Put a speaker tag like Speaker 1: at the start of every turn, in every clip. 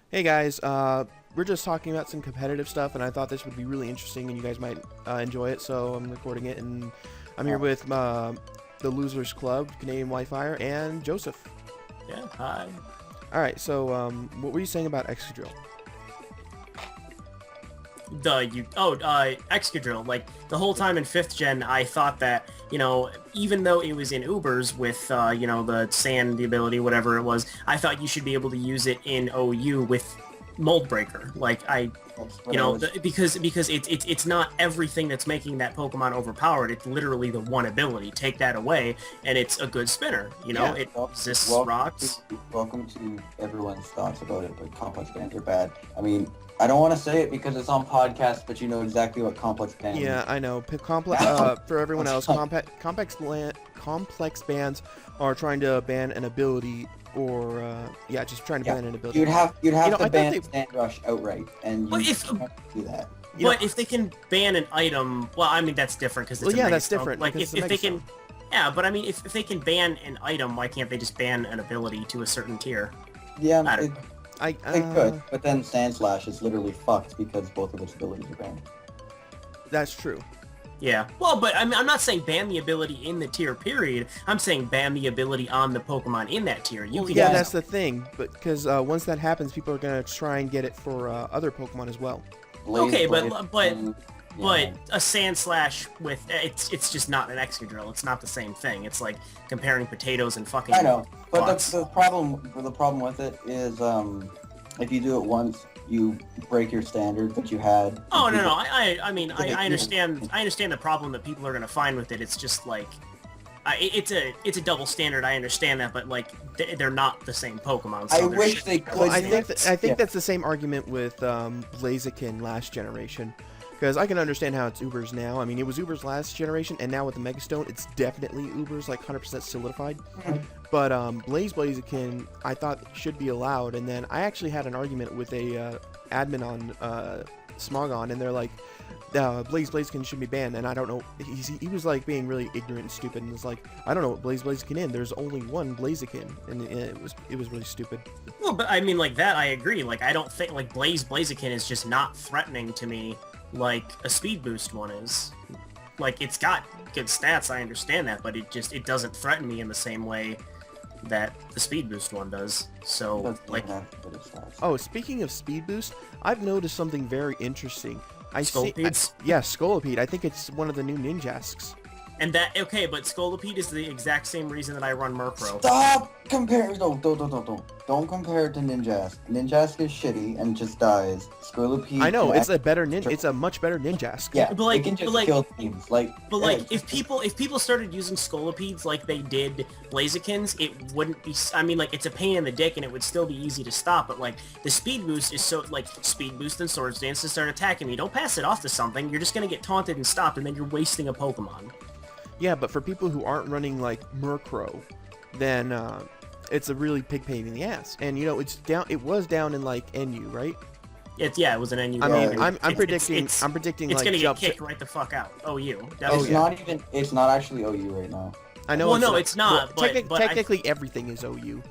Speaker 1: Hey guys, we're just talking about some competitive stuff, and I thought this would be really interesting, and you guys might enjoy it. So I'm recording it, and I'm here with the Losers Club, Canadian Whitefire, and Joseph.
Speaker 2: Yeah, hi.
Speaker 1: All right. So what were you saying about Excadrill?
Speaker 2: Excadrill. Like, the whole time in 5th gen, I thought that, even though it was in Ubers with, the sand, the ability, whatever it was, I thought you should be able to use it in OU with Mold Breaker. Like, because it's not everything that's making that Pokemon overpowered. It's literally the one ability. Take that away, and it's a good spinner. It resists rocks.
Speaker 3: Welcome to everyone's thoughts about it, but complex bands are bad. I mean, I don't want to say it because it's on podcast, but you know exactly what complex band
Speaker 1: Yeah,
Speaker 3: is.
Speaker 1: I know. For everyone else, complex bands are trying to ban an ability, or just trying to ban an ability.
Speaker 3: You'd have to ban
Speaker 1: they...
Speaker 3: Sand Rush outright, and you can't do that.
Speaker 2: But if they can ban an item, well, I mean, that's different because it's a
Speaker 1: that's different.
Speaker 2: Like, if they can, yeah, but I mean, if they can ban an item, why can't they just ban an ability to a certain tier?
Speaker 3: Yeah,
Speaker 1: I
Speaker 3: could, but then Sand Slash is literally fucked because both of its abilities are banned.
Speaker 1: That's true.
Speaker 2: Yeah. Well, but I mean, I'm not saying ban the ability in the tier, period. I'm saying ban the ability on the Pokemon in that tier.
Speaker 1: That's the thing. But because once that happens, people are gonna try and get it for other Pokemon as well.
Speaker 2: But a Sand Slash with it's just not an Excadrill. It's not the same thing. It's like comparing potatoes and fucking.
Speaker 3: I know, but
Speaker 2: bots.
Speaker 3: the problem with it is if you do it once, you break your standard that you had.
Speaker 2: Oh no! I mean I understand the problem that people are gonna find with it. It's just like it's a double standard. I understand that, but like they're not the same Pokemon. So
Speaker 3: I wish they could.
Speaker 1: Well, I think that's the same argument with Blaziken last generation. Because I can understand how it's Ubers now. I mean, it was Ubers last generation, and now with the Megastone, it's definitely Ubers, like 100% solidified. But Blaziken, I thought should be allowed, and then I actually had an argument with a admin on Smogon, and they're like, Blaziken should be banned, and I don't know. He was like being really ignorant and stupid, and was like, I don't know what Blaziken is. There's only one Blaziken, and it was really stupid.
Speaker 2: Well, but I mean, like that, I agree. Like, I don't think like Blaziken is just not threatening to me like a speed boost one is. Like, it's got good stats, I understand that, but it doesn't threaten me in the same way that the speed boost one does. So like,
Speaker 1: speaking of speed boost, I've noticed something very interesting.
Speaker 2: Scolipede?
Speaker 1: Yeah, Scolipede. I think it's one of the new Ninjasks.
Speaker 2: And that, okay, but Scolipede is the exact same reason that I run Murkrow.
Speaker 3: Stop comparing! Don't compare it to Ninjask. Ninjask is shitty and just dies. Scolipede.
Speaker 1: I know, it's a much better Ninjask.
Speaker 3: Yeah,
Speaker 2: but like,
Speaker 3: it can just kill teams.
Speaker 2: If people started using Scolipedes like they did Blazikens, it wouldn't be. I mean, like, it's a pain in the dick, and it would still be easy to stop. But like, the speed boost is so like speed boost and Swords Dance to start attacking me. Don't pass it off to something. You're just gonna get taunted and stopped, and then you're wasting a Pokemon.
Speaker 1: Yeah, but for people who aren't running like Murkrow, then it's a really big pain in the ass. And it was down in like NU, right?
Speaker 2: It was an NU.
Speaker 1: I mean, I'm predicting
Speaker 2: it's
Speaker 1: like
Speaker 2: gonna get kicked right the fuck out. OU.
Speaker 3: It's not actually OU right now.
Speaker 1: I know.
Speaker 2: Well, no, it's not.
Speaker 1: Well,
Speaker 2: but
Speaker 1: technically, everything is OU.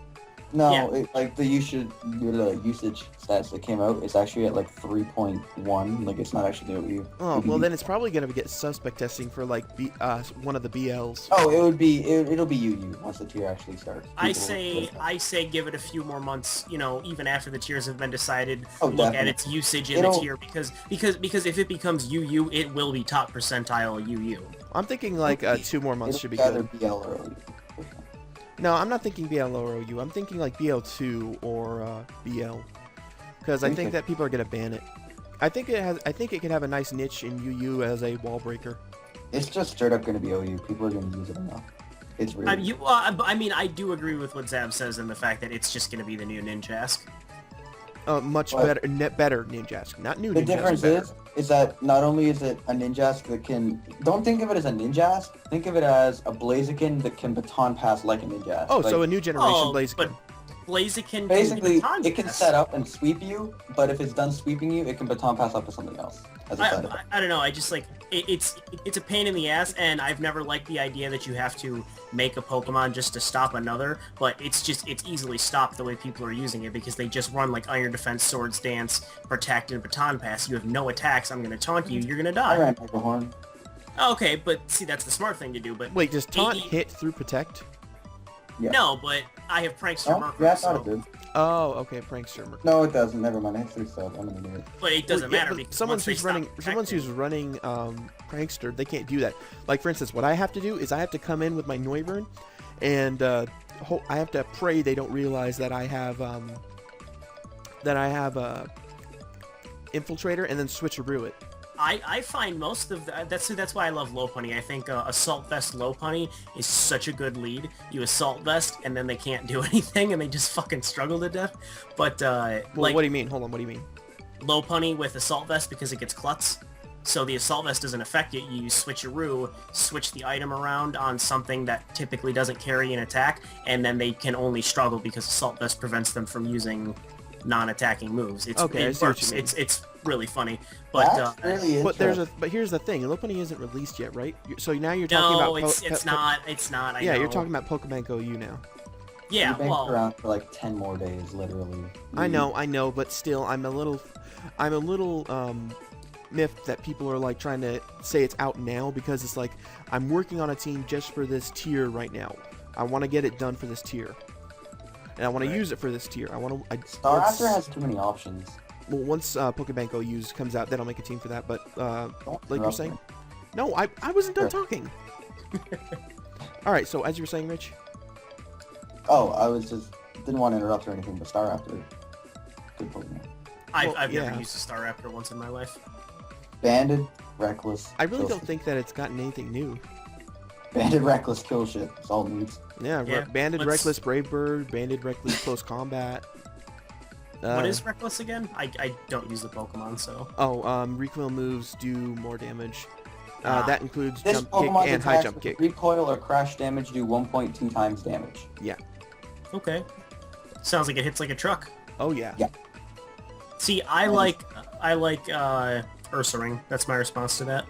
Speaker 3: No,
Speaker 2: yeah.
Speaker 3: Like the usage stats that came out, it's actually at like 3.1. Like, it's not actually OU.
Speaker 1: Oh, well then it's probably gonna get suspect testing for like one of the BLs.
Speaker 3: Oh, it'll be UU once the tier actually starts.
Speaker 2: I say give it a few more months. Even after the tiers have been decided, look
Speaker 3: definitely.
Speaker 2: at its usage in the tier because if it becomes UU, it will be top percentile UU.
Speaker 1: I'm thinking like 2 more months should be good.
Speaker 3: Either BL or OU.
Speaker 1: No, I'm not thinking BL or OU. I'm thinking like BL2 or BL, because I think that people are gonna ban it. I think it could have a nice niche in UU as a wall breaker.
Speaker 3: It's just straight up gonna be OU. People are gonna use it enough. It's really.
Speaker 2: I mean, I do agree with what Zab says in the fact that it's just gonna be the new Ninjask.
Speaker 1: Much better Ninjask, not new.
Speaker 3: The
Speaker 1: Ninjask,
Speaker 3: difference is that not only is it a Ninjask that can, don't think of it as a Ninjask, think of it as a Blaziken that can baton pass like a Ninjask.
Speaker 1: Oh, so a new generation Blaziken.
Speaker 2: Blaziken
Speaker 3: Basically,
Speaker 2: baton
Speaker 3: it can
Speaker 2: pass.
Speaker 3: set up and sweep you, but if it's done sweeping you, it can baton pass up to something else as a side effect.
Speaker 2: I don't know. I just like it's a pain in the ass, and I've never liked the idea that you have to make a Pokemon just to stop another. But it's easily stopped the way people are using it because they just run like Iron Defense, Swords Dance, Protect, and Baton Pass. You have no attacks. I'm gonna taunt you. You're gonna
Speaker 3: I
Speaker 2: die.
Speaker 3: ran Mega Horn.
Speaker 2: Okay, but see, that's the smart thing to do. But
Speaker 1: Wait, does taunt
Speaker 2: AE
Speaker 1: hit through protect?
Speaker 3: Yeah.
Speaker 2: No, but I have Prankster
Speaker 3: Oh,
Speaker 2: Murkrow,
Speaker 3: yeah, I thought
Speaker 2: so...
Speaker 3: it did.
Speaker 1: Oh, okay, prankster.
Speaker 3: No, it doesn't. Never mind. I hit 3 sub. I'm gonna do it.
Speaker 2: But it doesn't
Speaker 1: Well, yeah,
Speaker 2: matter
Speaker 1: but
Speaker 2: because
Speaker 1: someone
Speaker 2: once they
Speaker 1: who's
Speaker 2: stop
Speaker 1: running, prankster, they can't do that. Like for instance, what I have to do is I have to come in with my Noivern, and I have to pray they don't realize that I have infiltrator, and then switcheroo it.
Speaker 2: I find most of that's why I love Lopunny. I think Assault Vest Lopunny is such a good lead. You Assault Vest and then they can't do anything and they just fucking struggle to death. But
Speaker 1: Well,
Speaker 2: like
Speaker 1: what do you mean? Hold on, what do you mean?
Speaker 2: Lopunny with Assault Vest because it gets Klutz. So the Assault Vest doesn't affect it. You switcheroo, switch the item around on something that typically doesn't carry an attack, and then they can only struggle because Assault Vest prevents them from using non-attacking moves.
Speaker 1: Okay, I
Speaker 2: it
Speaker 1: see what
Speaker 2: works.
Speaker 1: you mean.
Speaker 2: It's really funny. But
Speaker 3: That's really
Speaker 1: But
Speaker 3: interesting.
Speaker 1: here's the thing, Lopunny isn't released yet, right? So now you're talking
Speaker 2: no,
Speaker 1: about
Speaker 2: it's not. It's not. I
Speaker 1: yeah,
Speaker 2: know.
Speaker 1: you're talking about Pokebank OU now.
Speaker 2: Yeah,
Speaker 3: We banked
Speaker 2: well,
Speaker 3: around for like 10 more days, literally.
Speaker 1: I know, but still, I'm a little miffed that people are like trying to say it's out now because it's like I'm working on a team just for this tier right now. I want to get it done for this tier, and I want to use it for this tier.
Speaker 3: Staraptor has too many options.
Speaker 1: Well, once Pokebank OU comes out, then I'll make a team for that. But
Speaker 3: Don't
Speaker 1: like you're
Speaker 3: interrupt
Speaker 1: saying,
Speaker 3: me.
Speaker 1: no, I wasn't done
Speaker 3: Sure.
Speaker 1: talking. All right, so as you were saying, Rich.
Speaker 3: Oh, I was just didn't want to interrupt or anything, but Staraptor, good Pokemon.
Speaker 2: I've
Speaker 1: yeah.
Speaker 2: never used a Staraptor once in my life.
Speaker 3: Banded, Reckless.
Speaker 1: I really
Speaker 3: kill
Speaker 1: don't
Speaker 3: shit.
Speaker 1: think that it's gotten anything new.
Speaker 3: Banded, Reckless, kill shit. That's all it needs.
Speaker 1: Yeah,
Speaker 2: Yeah,
Speaker 1: Banded
Speaker 2: let's-
Speaker 1: Reckless Brave Bird, Banded Reckless Close Combat.
Speaker 2: What is Reckless again? I don't use the Pokemon, so...
Speaker 1: Recoil moves do more damage.
Speaker 2: Ah.
Speaker 1: That includes
Speaker 3: This
Speaker 1: jump kick
Speaker 3: Pokemon's
Speaker 1: and high
Speaker 3: attacks
Speaker 1: jump
Speaker 3: with
Speaker 1: kick.
Speaker 3: recoil or crash damage do 1.2 times damage.
Speaker 2: Okay. Sounds like it hits like a truck.
Speaker 1: Oh yeah.
Speaker 3: Yeah.
Speaker 2: See, I like Ursaring. That's my response to that.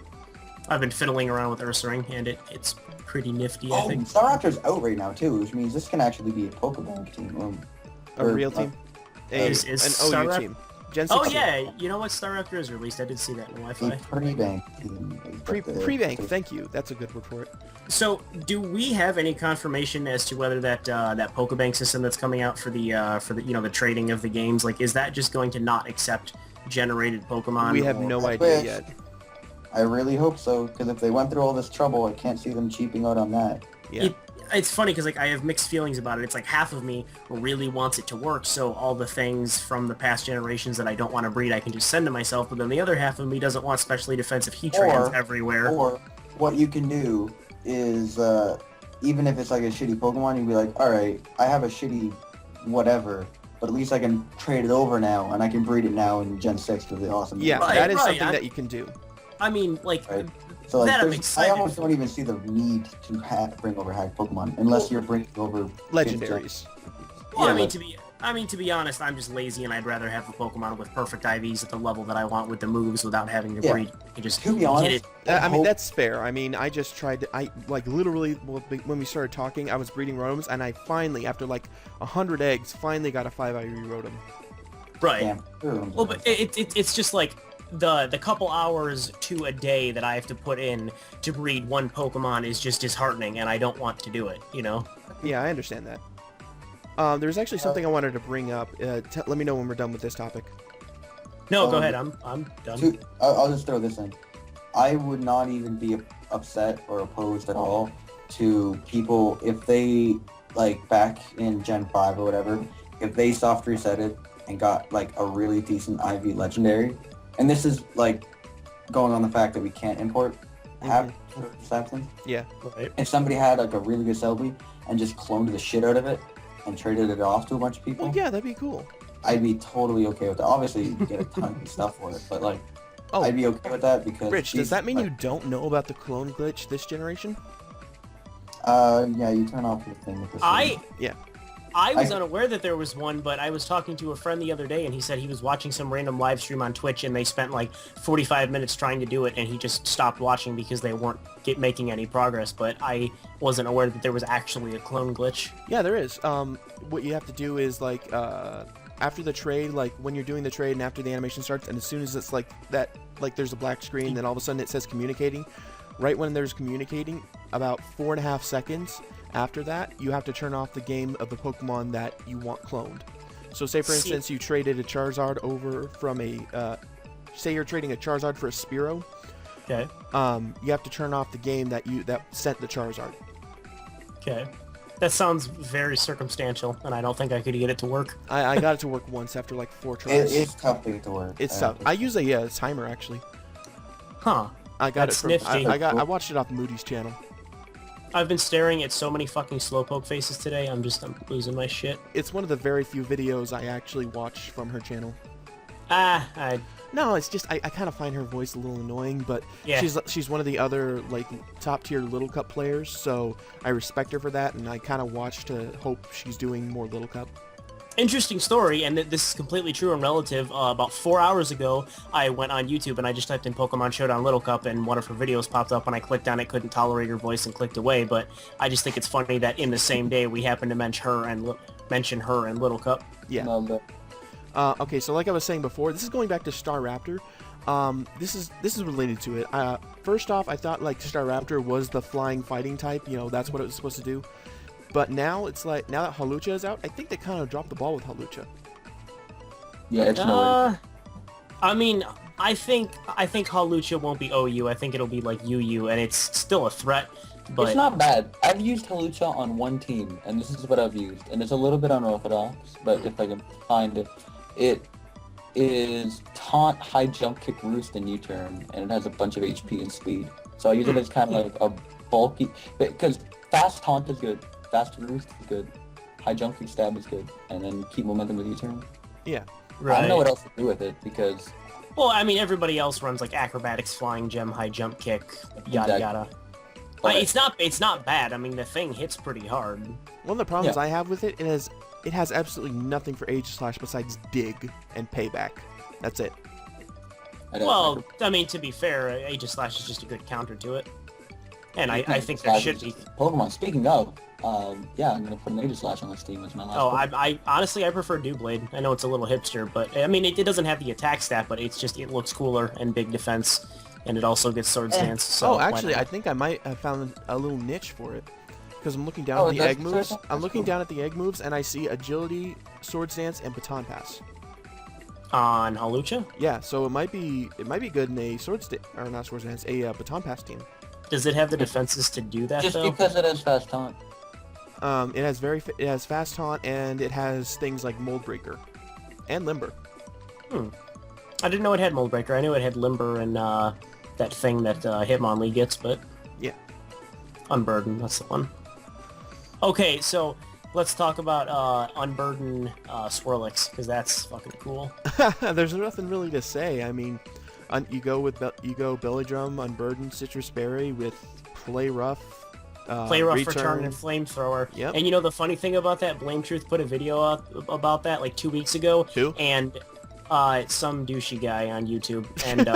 Speaker 2: I've been fiddling around with Ursaring, and it's pretty nifty, I
Speaker 3: Oh,
Speaker 2: think.
Speaker 3: Staraptor's out right now too, which means this can actually be a Pokemon team.
Speaker 1: A real team.
Speaker 2: Is
Speaker 1: an OU
Speaker 2: Staraptor-
Speaker 1: team. Gen 6
Speaker 2: Oh
Speaker 1: team.
Speaker 2: yeah, you know what? Staraptor is released. I did see that in the
Speaker 3: A
Speaker 2: Wi-Fi.
Speaker 3: pre-bank team. is what the-
Speaker 1: Pre-bank. Thank you. That's a good word for it.
Speaker 2: So, do we have any confirmation as to whether that that Pokebank system that's coming out for the the trading of the games, like, is that just going to not accept generated Pokemon?
Speaker 1: We have
Speaker 2: or-
Speaker 1: no
Speaker 3: I
Speaker 1: idea
Speaker 3: wish.
Speaker 1: yet.
Speaker 3: I really hope so, because if they went through all this trouble, I can't see them cheaping out on that.
Speaker 1: Yeah.
Speaker 2: It's funny because like I have mixed feelings about it. It's like half of me really wants it to work, so all the things from the past generations that I don't want to breed, I can just send to myself. But then the other half of me doesn't want specially defensive Heatrans
Speaker 3: Or-
Speaker 2: everywhere.
Speaker 3: Or what you can do is, even if it's like a shitty Pokemon, you'd be like, alright, I have a shitty whatever, but at least I can trade it over now, and I can breed it now in Gen 6 with the awesome...
Speaker 1: Yeah,
Speaker 2: Right,
Speaker 1: that is
Speaker 2: right,
Speaker 1: something
Speaker 2: I-
Speaker 1: that you can do.
Speaker 2: I mean, like
Speaker 3: Right. So like,
Speaker 2: that I'm
Speaker 3: there's- I
Speaker 2: excited
Speaker 3: almost
Speaker 2: for.
Speaker 3: don't even see the need to bring over hack Pokemon, unless you're bringing over...
Speaker 1: Legendaries.
Speaker 2: Well,
Speaker 3: Yeah,
Speaker 2: I mean,
Speaker 3: like-
Speaker 2: to be honest, I'm just lazy, and I'd rather have a Pokemon with perfect IVs at the level that I want with the moves without having to
Speaker 3: Yeah.
Speaker 2: breed. You just
Speaker 3: To be
Speaker 2: get
Speaker 3: honest,
Speaker 2: it.
Speaker 1: I mean,
Speaker 3: hope-
Speaker 1: that's fair. I mean, I just tried to... literally, well, when we started talking, I was breeding Rotoms, and I finally, after like 100 eggs, finally got a 5-IE Rotom.
Speaker 2: Right.
Speaker 3: Damn.
Speaker 2: Well, but it's just like the couple hours to a day that I have to put in to breed one Pokemon is just disheartening, and I don't want to do it. You know.
Speaker 1: Yeah, I understand that. There's actually something I wanted to bring up. Let me know when we're done with this topic.
Speaker 2: No, go
Speaker 3: Um,
Speaker 2: ahead. I'm done.
Speaker 3: I'll just throw this in. I would not even be upset or opposed at all to people if they, like, back in Gen 5 or whatever, if they soft resetted and got, like, a really decent IV legendary. And this is, like, going on the fact that we can't import half Saxons.
Speaker 1: Yeah.
Speaker 2: Right.
Speaker 3: If somebody had, like, a really good Celebi and just cloned the shit out of it and traded it off to a bunch of people,
Speaker 1: Well, yeah, that'd be cool.
Speaker 3: I'd be totally okay with that. Obviously, you get a ton of stuff for it, but, like,
Speaker 1: Oh,
Speaker 3: I'd be okay with that because...
Speaker 1: Rich, does
Speaker 3: these-
Speaker 1: that mean
Speaker 3: like,
Speaker 1: you don't know about the clone glitch this generation?
Speaker 3: Yeah, you turn off your thing with the
Speaker 2: I I was unaware that there was one, but I was talking to a friend the other day, and he said he was watching some random live stream on Twitch, and they spent like 45 minutes trying to do it, and he just stopped watching because they weren't making any progress. But I wasn't aware that there was actually a clone glitch.
Speaker 1: Yeah, there is. What you have to do is like after the trade, like when you're doing the trade and after the animation starts, and as soon as it's like that, like there's a black screen, then all of a sudden it says communicating. Right when there's communicating, about 4.5 seconds after that, you have to turn off the game of the Pokemon that you want cloned. So say for instance you traded a Charizard over from a, say you're trading a Charizard for a Spearow.
Speaker 2: Okay.
Speaker 1: You have to turn off the game that sent the Charizard.
Speaker 2: Okay. That sounds very circumstantial, and I don't think I could get it to work.
Speaker 1: I got it to work once after like 4 tries.
Speaker 3: It's tough to get to work.
Speaker 1: It's tough. I use a timer actually.
Speaker 2: Huh.
Speaker 1: I got
Speaker 2: That's
Speaker 1: it from
Speaker 2: nifty.
Speaker 1: I watched it off Moody's channel.
Speaker 2: I've been staring at so many fucking Slowpoke faces today, I'm losing my shit.
Speaker 1: It's one of the very few videos I actually watch from her channel. No, it's just I kind of find her voice a little annoying, but
Speaker 2: Yeah.
Speaker 1: she's one of the other like top tier Little Cup players, so I respect her for that, and I kind of watch to hope she's doing more Little Cup.
Speaker 2: Interesting story, and this is completely true and relative. About 4 hours ago, I went on YouTube and I just typed in Pokemon Showdown Little Cup, and one of her videos popped up, and I clicked on it, couldn't tolerate her voice, and clicked away. But I just think it's funny that in the same day we happened to mention her and Little Cup.
Speaker 1: Yeah. Okay, so like I was saying before, this is going back to Star Raptor. This is related to it. First off, I thought like Star Raptor was the flying fighting type. You know, that's what it was supposed to do. But now it's like, now that Hawlucha is out, I think they kind of dropped the ball with Hawlucha.
Speaker 3: Yeah, it's no.
Speaker 2: I mean, I think Hawlucha won't be OU. I think it'll be like UU, and it's still a threat. But
Speaker 4: It's not bad. I've used Hawlucha on one team, and this is what I've used. And it's a little bit unorthodox, but if I can find it, it is Taunt, High Jump Kick, Roost, and U-Turn, and it has a bunch of HP and speed. So I use it as kind of like a bulky, because Fast Taunt is good, Fast Roost is good, High Jump Kick, Stab is good, and then keep momentum with U-Turn.
Speaker 1: Yeah.
Speaker 2: right.
Speaker 4: I don't know what else to do with it, because...
Speaker 2: Well, I mean, everybody else runs like acrobatics, flying gem, high jump kick, yada
Speaker 4: Exactly.
Speaker 2: yada.
Speaker 4: But
Speaker 2: It's not bad. I mean, the thing hits pretty hard.
Speaker 1: One of the problems
Speaker 4: Yeah.
Speaker 1: I have with it is it has absolutely nothing for Aegislash besides dig and payback. That's it.
Speaker 4: I don't
Speaker 2: Well,
Speaker 4: know.
Speaker 2: I mean, to be fair, Aegislash is just a good counter to it. And I think there
Speaker 4: Slash
Speaker 2: should
Speaker 4: is
Speaker 2: be...
Speaker 4: just- Pokemon, speaking of, yeah, I'm going to put an Aegislash on this team as my last
Speaker 2: Oh,
Speaker 4: Pokemon.
Speaker 2: I honestly, I prefer Doublade. I know it's a little hipster, but I mean, it doesn't have the attack stat, but it's just, it looks cooler and big defense. And it also gets Sword Stance, so...
Speaker 1: Oh,
Speaker 2: why
Speaker 1: actually,
Speaker 2: not?
Speaker 1: I think I might have found a little niche for it. Because I'm looking down
Speaker 4: Oh,
Speaker 1: at the
Speaker 4: that's
Speaker 1: egg moves.
Speaker 4: good.
Speaker 1: I'm
Speaker 4: That's
Speaker 1: looking
Speaker 4: cool.
Speaker 1: down at the egg moves, and I see Agility, Sword Stance, and Baton Pass.
Speaker 2: On Hawlucha?
Speaker 1: Yeah, so it might be good in a or not Sword Stance, a Baton Pass team.
Speaker 2: Does it have the defenses to do that,
Speaker 4: Just
Speaker 2: though?
Speaker 4: because it has Fast Taunt.
Speaker 1: It has Fast Taunt, and it has things like Mold Breaker and Limber.
Speaker 2: I didn't know it had Mold Breaker. I knew it had Limber and that thing that Hitmonlee gets, but...
Speaker 1: Yeah.
Speaker 2: Unburden, that's the one. Okay, so let's talk about Unburden Swirlix, because that's fucking cool.
Speaker 1: There's nothing really to say. I mean, you go Belly Drum, Unburden, Citrus Berry with Play Rough.
Speaker 2: Play Rough, Return, and Flamethrower.
Speaker 1: Yep.
Speaker 2: And you know the funny thing about that? Blame Truth put a video up about that like 2 weeks ago.
Speaker 1: Who?
Speaker 2: And some douchey guy on YouTube, and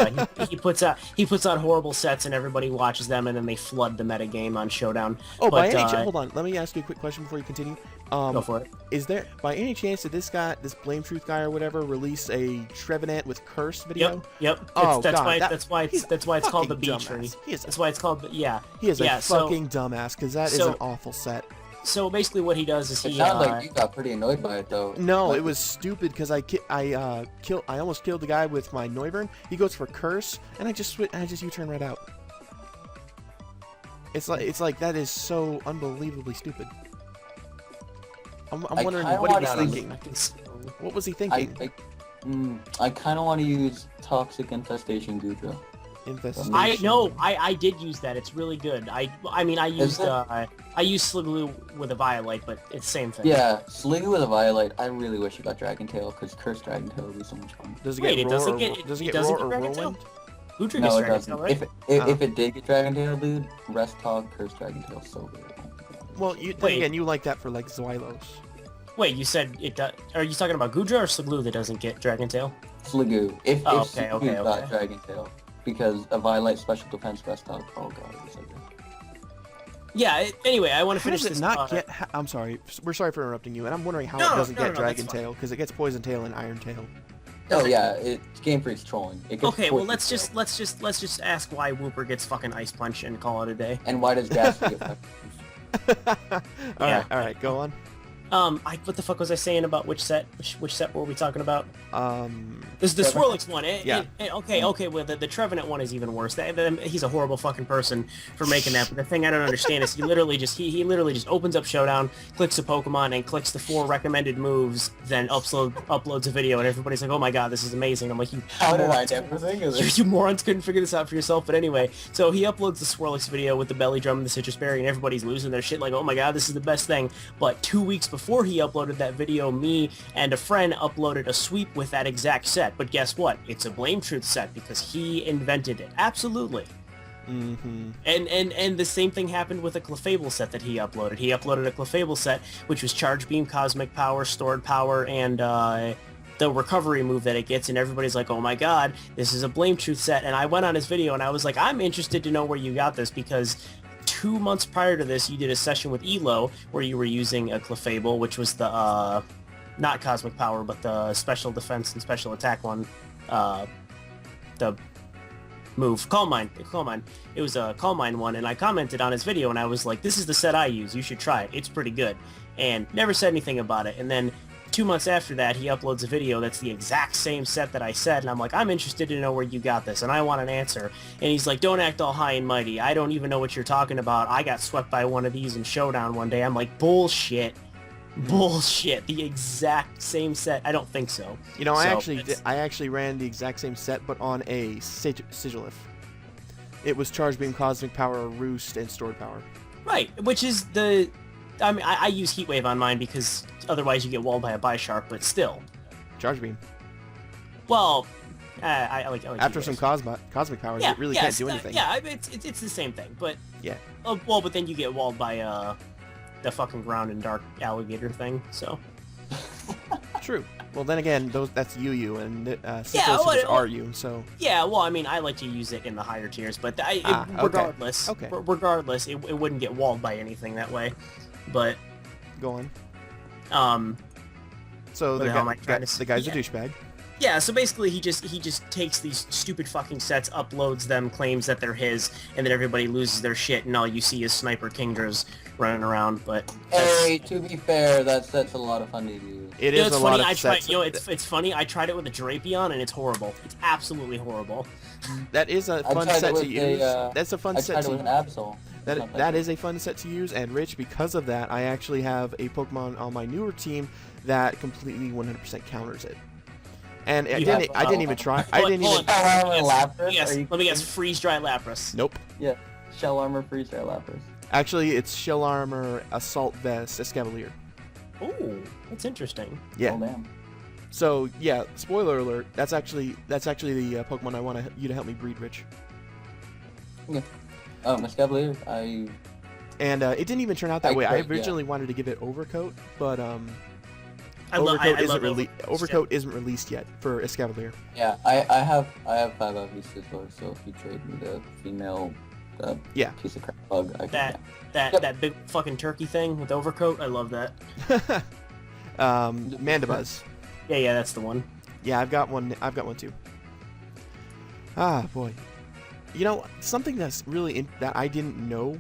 Speaker 2: he puts out horrible sets, and everybody watches them, and then they flood the metagame on Showdown.
Speaker 1: Oh, by
Speaker 2: But,
Speaker 1: any chance, hold on. Let me ask you a quick question before you continue.
Speaker 2: Go for it.
Speaker 1: Is there, by any chance, did this Blame Truth guy or whatever, release a Trevenant with Curse video?
Speaker 2: Yep.
Speaker 1: Oh,
Speaker 2: that's
Speaker 1: God,
Speaker 2: why
Speaker 1: he's
Speaker 2: it's called the
Speaker 1: fucking
Speaker 2: Bee
Speaker 1: dumbass.
Speaker 2: Tree.
Speaker 1: He is
Speaker 2: That's why it's called. Yeah.
Speaker 1: He is
Speaker 2: yeah,
Speaker 1: a fucking dumbass, because that is
Speaker 2: so-
Speaker 1: an awful set.
Speaker 2: So basically, what he does is
Speaker 4: It
Speaker 2: he.
Speaker 4: sounds like you got pretty annoyed by it, though.
Speaker 1: No,
Speaker 4: Like,
Speaker 1: it was stupid because I almost killed the guy with my Noivern. He goes for Curse, and I just U-turn right out. It's like that is so unbelievably stupid. I'm wondering
Speaker 4: kinda
Speaker 1: what he was
Speaker 4: wanna-
Speaker 1: thinking. What was he thinking?
Speaker 4: I kind of want to use Toxic Infestation Gudra.
Speaker 1: Infestation.
Speaker 2: I did use that. It's really good. I mean, I used
Speaker 4: it?
Speaker 2: I used Sliggoo with a Violet, but it's the same thing.
Speaker 4: Yeah, Sliggoo with a Violet. I really wish it got Dragon Tail, because Cursed Dragon Tail would be so much fun.
Speaker 1: Does it
Speaker 2: Wait,
Speaker 1: get
Speaker 2: it
Speaker 1: roar
Speaker 2: doesn't
Speaker 1: or,
Speaker 2: get-
Speaker 1: does it
Speaker 2: it
Speaker 1: get
Speaker 2: doesn't
Speaker 1: roar
Speaker 2: get
Speaker 1: or
Speaker 2: Dragon Tail?
Speaker 1: whirlwind?
Speaker 2: Who
Speaker 4: No, it
Speaker 2: Dragon
Speaker 4: doesn't.
Speaker 2: Tail, right?
Speaker 4: If it did get Dragon Tail, dude, Rest Hog, Cursed Dragon Tail, so good.
Speaker 1: Well, then
Speaker 2: Wait.
Speaker 1: again, you like that for like Xylos.
Speaker 2: Wait, you said it does... Are you talking about Gudra or Sligoo that doesn't get Dragon Tail?
Speaker 4: Sligoo. If
Speaker 2: Okay,
Speaker 4: Sligoo got Dragon Tail. Because a Violet special defense best dog. Oh god, it's so good.
Speaker 2: Yeah, anyway, I want to
Speaker 1: How
Speaker 2: finish
Speaker 1: does it
Speaker 2: this...
Speaker 1: not get... I'm sorry. We're sorry for interrupting you, and I'm wondering how it doesn't get Dragon Tail, because it gets Poison Tail and Iron Tail.
Speaker 4: Oh yeah, it's Game Freak's trolling. It gets
Speaker 2: Okay, well
Speaker 4: Poison Tail.
Speaker 2: let's just ask why Wooper gets fucking Ice Punch and call it a day.
Speaker 4: And why does Ghastly get fucking...
Speaker 1: All right, go on.
Speaker 2: What the fuck was I saying about which set? Which set were we talking about? This is the
Speaker 4: Trevenant?
Speaker 2: Swirlix one.
Speaker 1: Yeah.
Speaker 2: Okay, well, the Trevenant one is even worse. He's a horrible fucking person for making that, but the thing I don't understand is he literally just opens up Showdown, clicks a Pokemon, and clicks the 4 recommended moves, then uploads a video, and everybody's like, oh my god, this is amazing. I'm like, you
Speaker 4: How did I
Speaker 2: morons,
Speaker 4: never think of this?
Speaker 2: you morons couldn't figure this out for yourself, but anyway, so he uploads the Swirlix video with the Belly Drum and the Citrus Berry, and everybody's losing their shit like, oh my god, this is the best thing. But 2 weeks before he uploaded that video, me and a friend uploaded a sweep with that exact set. But guess what? It's a Blame Truth set because he invented it. Absolutely.
Speaker 1: Mm-hmm.
Speaker 2: And the same thing happened with a Clefable set that he uploaded. He uploaded a Clefable set, which was Charge Beam, Cosmic Power, Stored Power, and the recovery move that it gets, and everybody's like, oh my god, this is a Blame Truth set. And I went on his video and I was like, I'm interested to know where you got this, because 2 months prior to this, you did a session with Elo where you were using a Clefable, which was the, not Cosmic Power, but the Special Defense and Special Attack one, the move, Calm Mind. It was a Calm Mind one, and I commented on his video, and I was like, this is the set I use, you should try it, it's pretty good. And never said anything about it, and then 2 months after that, he uploads a video that's the exact same set that I said, and I'm like, I'm interested to know where you got this, and I want an answer. And he's like, don't act all high and mighty. I don't even know what you're talking about. I got swept by one of these in Showdown one day. I'm like, bullshit. Bullshit. The exact same set. I don't think so.
Speaker 1: You know,
Speaker 2: So,
Speaker 1: I actually ran the exact same set, but on a Sigilif. It was Charge Beam, Cosmic Power, Roost, and Stored Power.
Speaker 2: Right, which is the... I mean, I use Heat Wave on mine because otherwise you get walled by a Bisharp, but still.
Speaker 1: Charge Beam.
Speaker 2: Well, I like
Speaker 1: After
Speaker 2: Heat
Speaker 1: some
Speaker 2: Wave.
Speaker 1: Cosmic Powers,
Speaker 2: Yeah,
Speaker 1: it really
Speaker 2: yes,
Speaker 1: can't do anything.
Speaker 2: Yeah, it's the same thing, but...
Speaker 1: Yeah.
Speaker 2: Well, but then you get walled by the fucking ground and dark alligator thing, so...
Speaker 1: True. Well, then again, that's UU, and
Speaker 2: Yeah,
Speaker 1: Synthosis are you, so...
Speaker 2: Yeah, well, I mean, I like to use it in the higher tiers, but
Speaker 1: Okay.
Speaker 2: regardless,
Speaker 1: Okay.
Speaker 2: regardless, it wouldn't get walled by anything that way. But,
Speaker 1: Go on.
Speaker 2: um...
Speaker 1: So
Speaker 2: What
Speaker 1: the
Speaker 2: the hell am I trying to
Speaker 1: the
Speaker 2: say?
Speaker 1: guy's
Speaker 2: Yeah.
Speaker 1: a douchebag.
Speaker 2: Yeah, so basically he just takes these stupid fucking sets, uploads them, claims that they're his, and then everybody loses their shit, and all you see is Sniper Kingdras running around, but...
Speaker 4: Hey, to be fair, that's a lot of fun to use.
Speaker 1: It
Speaker 2: You know,
Speaker 1: is
Speaker 2: it's
Speaker 1: a
Speaker 2: funny,
Speaker 1: lot of sets.
Speaker 2: it's funny, I tried it with a Drapion, and it's horrible. It's absolutely horrible.
Speaker 1: That is a
Speaker 4: I
Speaker 1: fun
Speaker 4: tried it
Speaker 1: set to
Speaker 4: with
Speaker 1: use.
Speaker 4: That's
Speaker 1: a fun
Speaker 4: I
Speaker 1: set
Speaker 4: tried it
Speaker 1: to
Speaker 4: with an Absol.
Speaker 1: that is a fun set to use, and Rich, because of that, I actually have a Pokemon on my newer team that completely 100% counters it. And I didn't even try. I didn't even.
Speaker 2: Hold on.
Speaker 4: Shell Armor Lapras?
Speaker 2: Yes,
Speaker 4: Are you
Speaker 2: let me guess,
Speaker 4: kidding?
Speaker 2: Freeze Dry Lapras.
Speaker 1: Nope.
Speaker 4: Yeah, Shell Armor Freeze Dry Lapras.
Speaker 1: Actually, it's Shell Armor, Assault Vest, Escavalier.
Speaker 2: Ooh, that's interesting.
Speaker 1: Yeah.
Speaker 4: Oh, damn.
Speaker 1: So yeah, spoiler alert. That's actually the Pokemon I want you to help me breed, Rich.
Speaker 4: Escavalier,
Speaker 1: And it didn't even turn out that
Speaker 4: I
Speaker 1: way. I
Speaker 4: quite- yeah.
Speaker 1: originally wanted to give it Overcoat, but
Speaker 2: I love
Speaker 1: Overcoat isn't released yet for Escavalier.
Speaker 4: yeah, I have 5 Avisas, so if you trade me the female
Speaker 1: Yeah.
Speaker 4: piece of crap bug, I can.
Speaker 2: That big fucking turkey thing with Overcoat. I love that.
Speaker 1: Mandibuzz.
Speaker 2: Yeah, that's the one.
Speaker 1: Yeah, I've got one too. Ah, boy. You know, something that's really that I didn't know.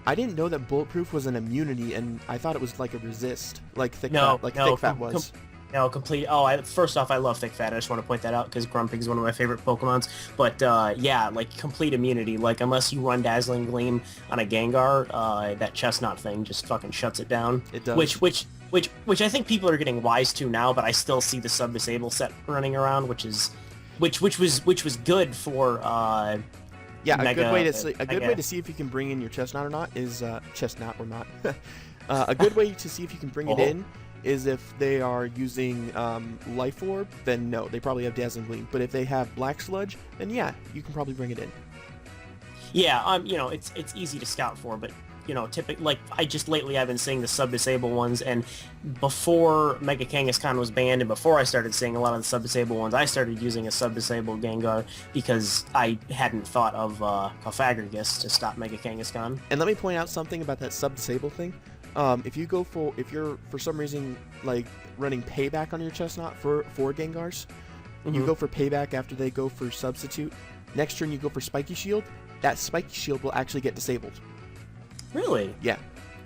Speaker 1: I didn't know that Bulletproof was an immunity, and I thought it was like a resist, like Thick Fat was.
Speaker 2: No, complete. Oh, first off, I love Thick Fat. I just want to point that out because Grumpig is one of my favorite Pokemons. But yeah, like complete immunity. Like unless you run Dazzling Gleam on a Gengar, that Chestnut thing just fucking shuts it down.
Speaker 1: It does.
Speaker 2: Which I think people are getting wise to now. But I still see the Sub-Disable set running around, which was good for.
Speaker 1: Yeah, a
Speaker 2: Mega-
Speaker 1: good way to see,
Speaker 2: Mega-
Speaker 1: if you can bring in your Chestnut or not is Chestnut or not. A good way to see if you can bring it in is if they are using Life Orb, then no, they probably have Dazzling Gleam. But if they have Black Sludge, then yeah, you can probably bring it in.
Speaker 2: Yeah, you know, it's easy to scout for, but you know, lately I've been seeing the sub-disable ones, and before Mega Kangaskhan was banned, and before I started seeing a lot of the sub-disable ones, I started using a sub-disabled Gengar because I hadn't thought of Cofagrigus to stop Mega Kangaskhan.
Speaker 1: And let me point out something about that sub-disable thing. If you're for some reason like running payback on your Chestnut for Gengars, you go for payback after they go for substitute. Next turn you go for Spiky Shield. That Spiky Shield will actually get disabled.
Speaker 2: Really?
Speaker 1: Yeah,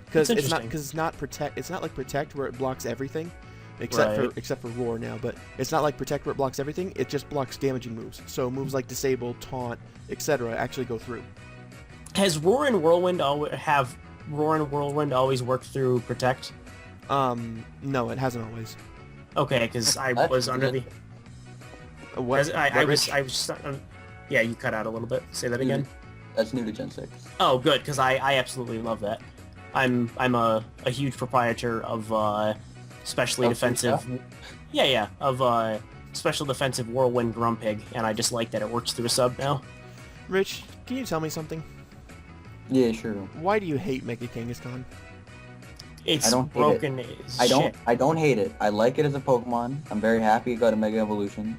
Speaker 1: because
Speaker 2: That's
Speaker 1: it's not protect. It's not like protect where it blocks everything, except for roar now. But it's not like protect where it blocks everything. It just blocks damaging moves. So moves like disable, taunt, etc. actually go through.
Speaker 2: Has Roar and Whirlwind always worked through protect?
Speaker 1: No, it hasn't always.
Speaker 2: Okay, because I was under the.
Speaker 1: What?
Speaker 2: I was. Yeah, you cut out a little bit. Say that again.
Speaker 4: That's new to Gen 6.
Speaker 2: Oh, good, because I absolutely love that. I'm a huge proprietor of specially defensive. Of special defensive Whirlwind Grumpig, and I just like that it works through a sub now.
Speaker 1: Rich, can you tell me something?
Speaker 4: Yeah, sure.
Speaker 1: Why do you hate Mega Kangaskhan?
Speaker 2: It's
Speaker 4: I don't hate
Speaker 2: broken
Speaker 4: it.
Speaker 2: as shit.
Speaker 4: I don't hate it. I like it as a Pokemon. I'm very happy it got a Mega Evolution.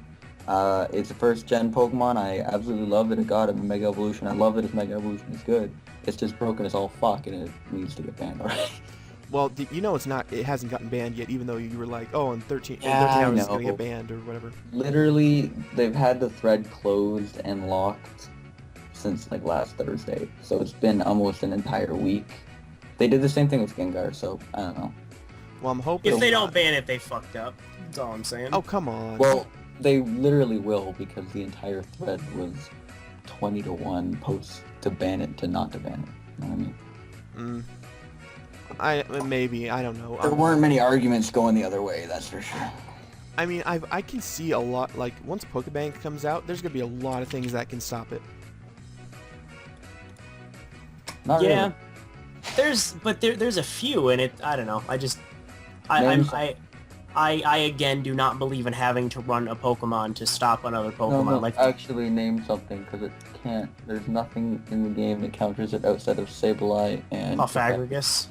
Speaker 4: It's a first gen Pokemon. I absolutely love that it got a Mega Evolution. I love that its Mega Evolution is good. It's just broken as all fuck and it needs to get banned already.
Speaker 1: Well, you know it's not. It hasn't gotten banned yet, even though you were like, oh, in 13
Speaker 4: Yeah,
Speaker 1: hours it's
Speaker 4: I
Speaker 1: gonna
Speaker 4: know.
Speaker 1: get banned or whatever.
Speaker 4: Literally, they've had the thread closed and locked since like last Thursday. So it's been almost an entire week. They did the same thing with Gengar, so I don't know.
Speaker 1: Well, I'm hoping.
Speaker 2: If they don't ban it, they fucked up. That's all I'm saying.
Speaker 1: Oh, come on.
Speaker 4: Well, they literally will because the entire thread was 20 to 1 posts to ban it to not to ban it. You know what I mean?
Speaker 1: Maybe I don't know.
Speaker 4: There weren't many arguments going the other way, that's for sure.
Speaker 1: I mean, I can see a lot. Like once Pokebank comes out, there's gonna be a lot of things that can stop it.
Speaker 4: Not
Speaker 2: Yeah.
Speaker 4: really.
Speaker 2: There's a few, and I don't know.
Speaker 4: Names-
Speaker 2: I again do not believe in having to run a Pokemon to stop another Pokemon.
Speaker 4: No,
Speaker 2: Like
Speaker 4: actually name something because it can't. There's nothing in the game that counters it outside of Sableye and
Speaker 2: Cofagrigus.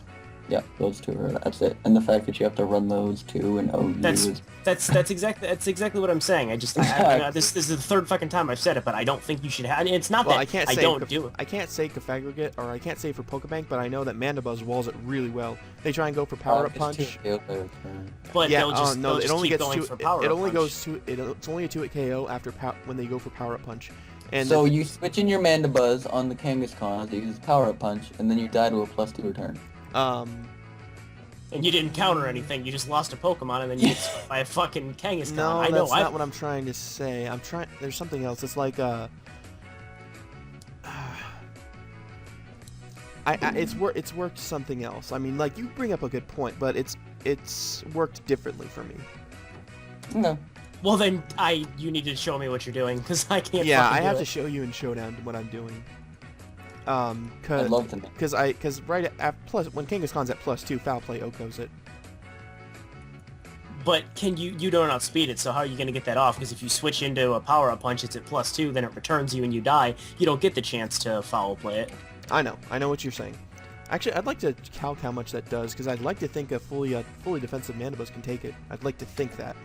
Speaker 4: Yeah, those two are. That's it. And the fact that you have to run those two and OU is.
Speaker 2: That's exactly what I'm saying. this is the third fucking time I've said it, but I don't think you should have. It's not
Speaker 1: Well,
Speaker 2: that
Speaker 1: I can't say
Speaker 2: don't do it.
Speaker 1: I can't say Cofagrigus, or I can't say for Pokebank, but I know that Mandibuzz walls it really well. They try and go for Power Up Punch.
Speaker 2: But
Speaker 1: Yeah,
Speaker 2: they'll just,
Speaker 1: no,
Speaker 2: they'll
Speaker 1: it
Speaker 2: just
Speaker 1: only
Speaker 2: keep
Speaker 1: gets
Speaker 2: going
Speaker 1: to
Speaker 2: for Power
Speaker 1: it
Speaker 2: Up
Speaker 1: only
Speaker 2: Punch.
Speaker 1: goes to it's only a 2-hit KO after when they go for Power Up Punch. And
Speaker 4: So you switch in your Mandibuzz on the Kangaskhan to use Power Up Punch, and then you die to a +2 return.
Speaker 2: And you didn't counter anything. You just lost a Pokemon, and then you get struck by a fucking Kangaskhan.
Speaker 1: No,
Speaker 2: I know.
Speaker 1: that's not what I'm trying to say. There's something else. It's like it's worked something else. I mean, like you bring up a good point, but it's worked differently for me.
Speaker 4: No.
Speaker 2: Well, then you need to show me what you're doing, because I can't.
Speaker 1: Yeah,
Speaker 2: fucking
Speaker 1: I have
Speaker 2: do
Speaker 1: to
Speaker 2: it.
Speaker 1: show you in Showdown what I'm doing.
Speaker 4: I'd love to know.
Speaker 1: Because right at when Kangaskhan's at +2, Foul Play Oko's it.
Speaker 2: But you don't outspeed it, so how are you going to get that off? Because if you switch into a Power Up Punch, it's at +2, then it returns you and you die. You don't get the chance to foul play it.
Speaker 1: I know what you're saying. Actually, I'd like to calc how much that does, because I'd like to think a fully defensive Mandibuzz can take it. I'd like to think that.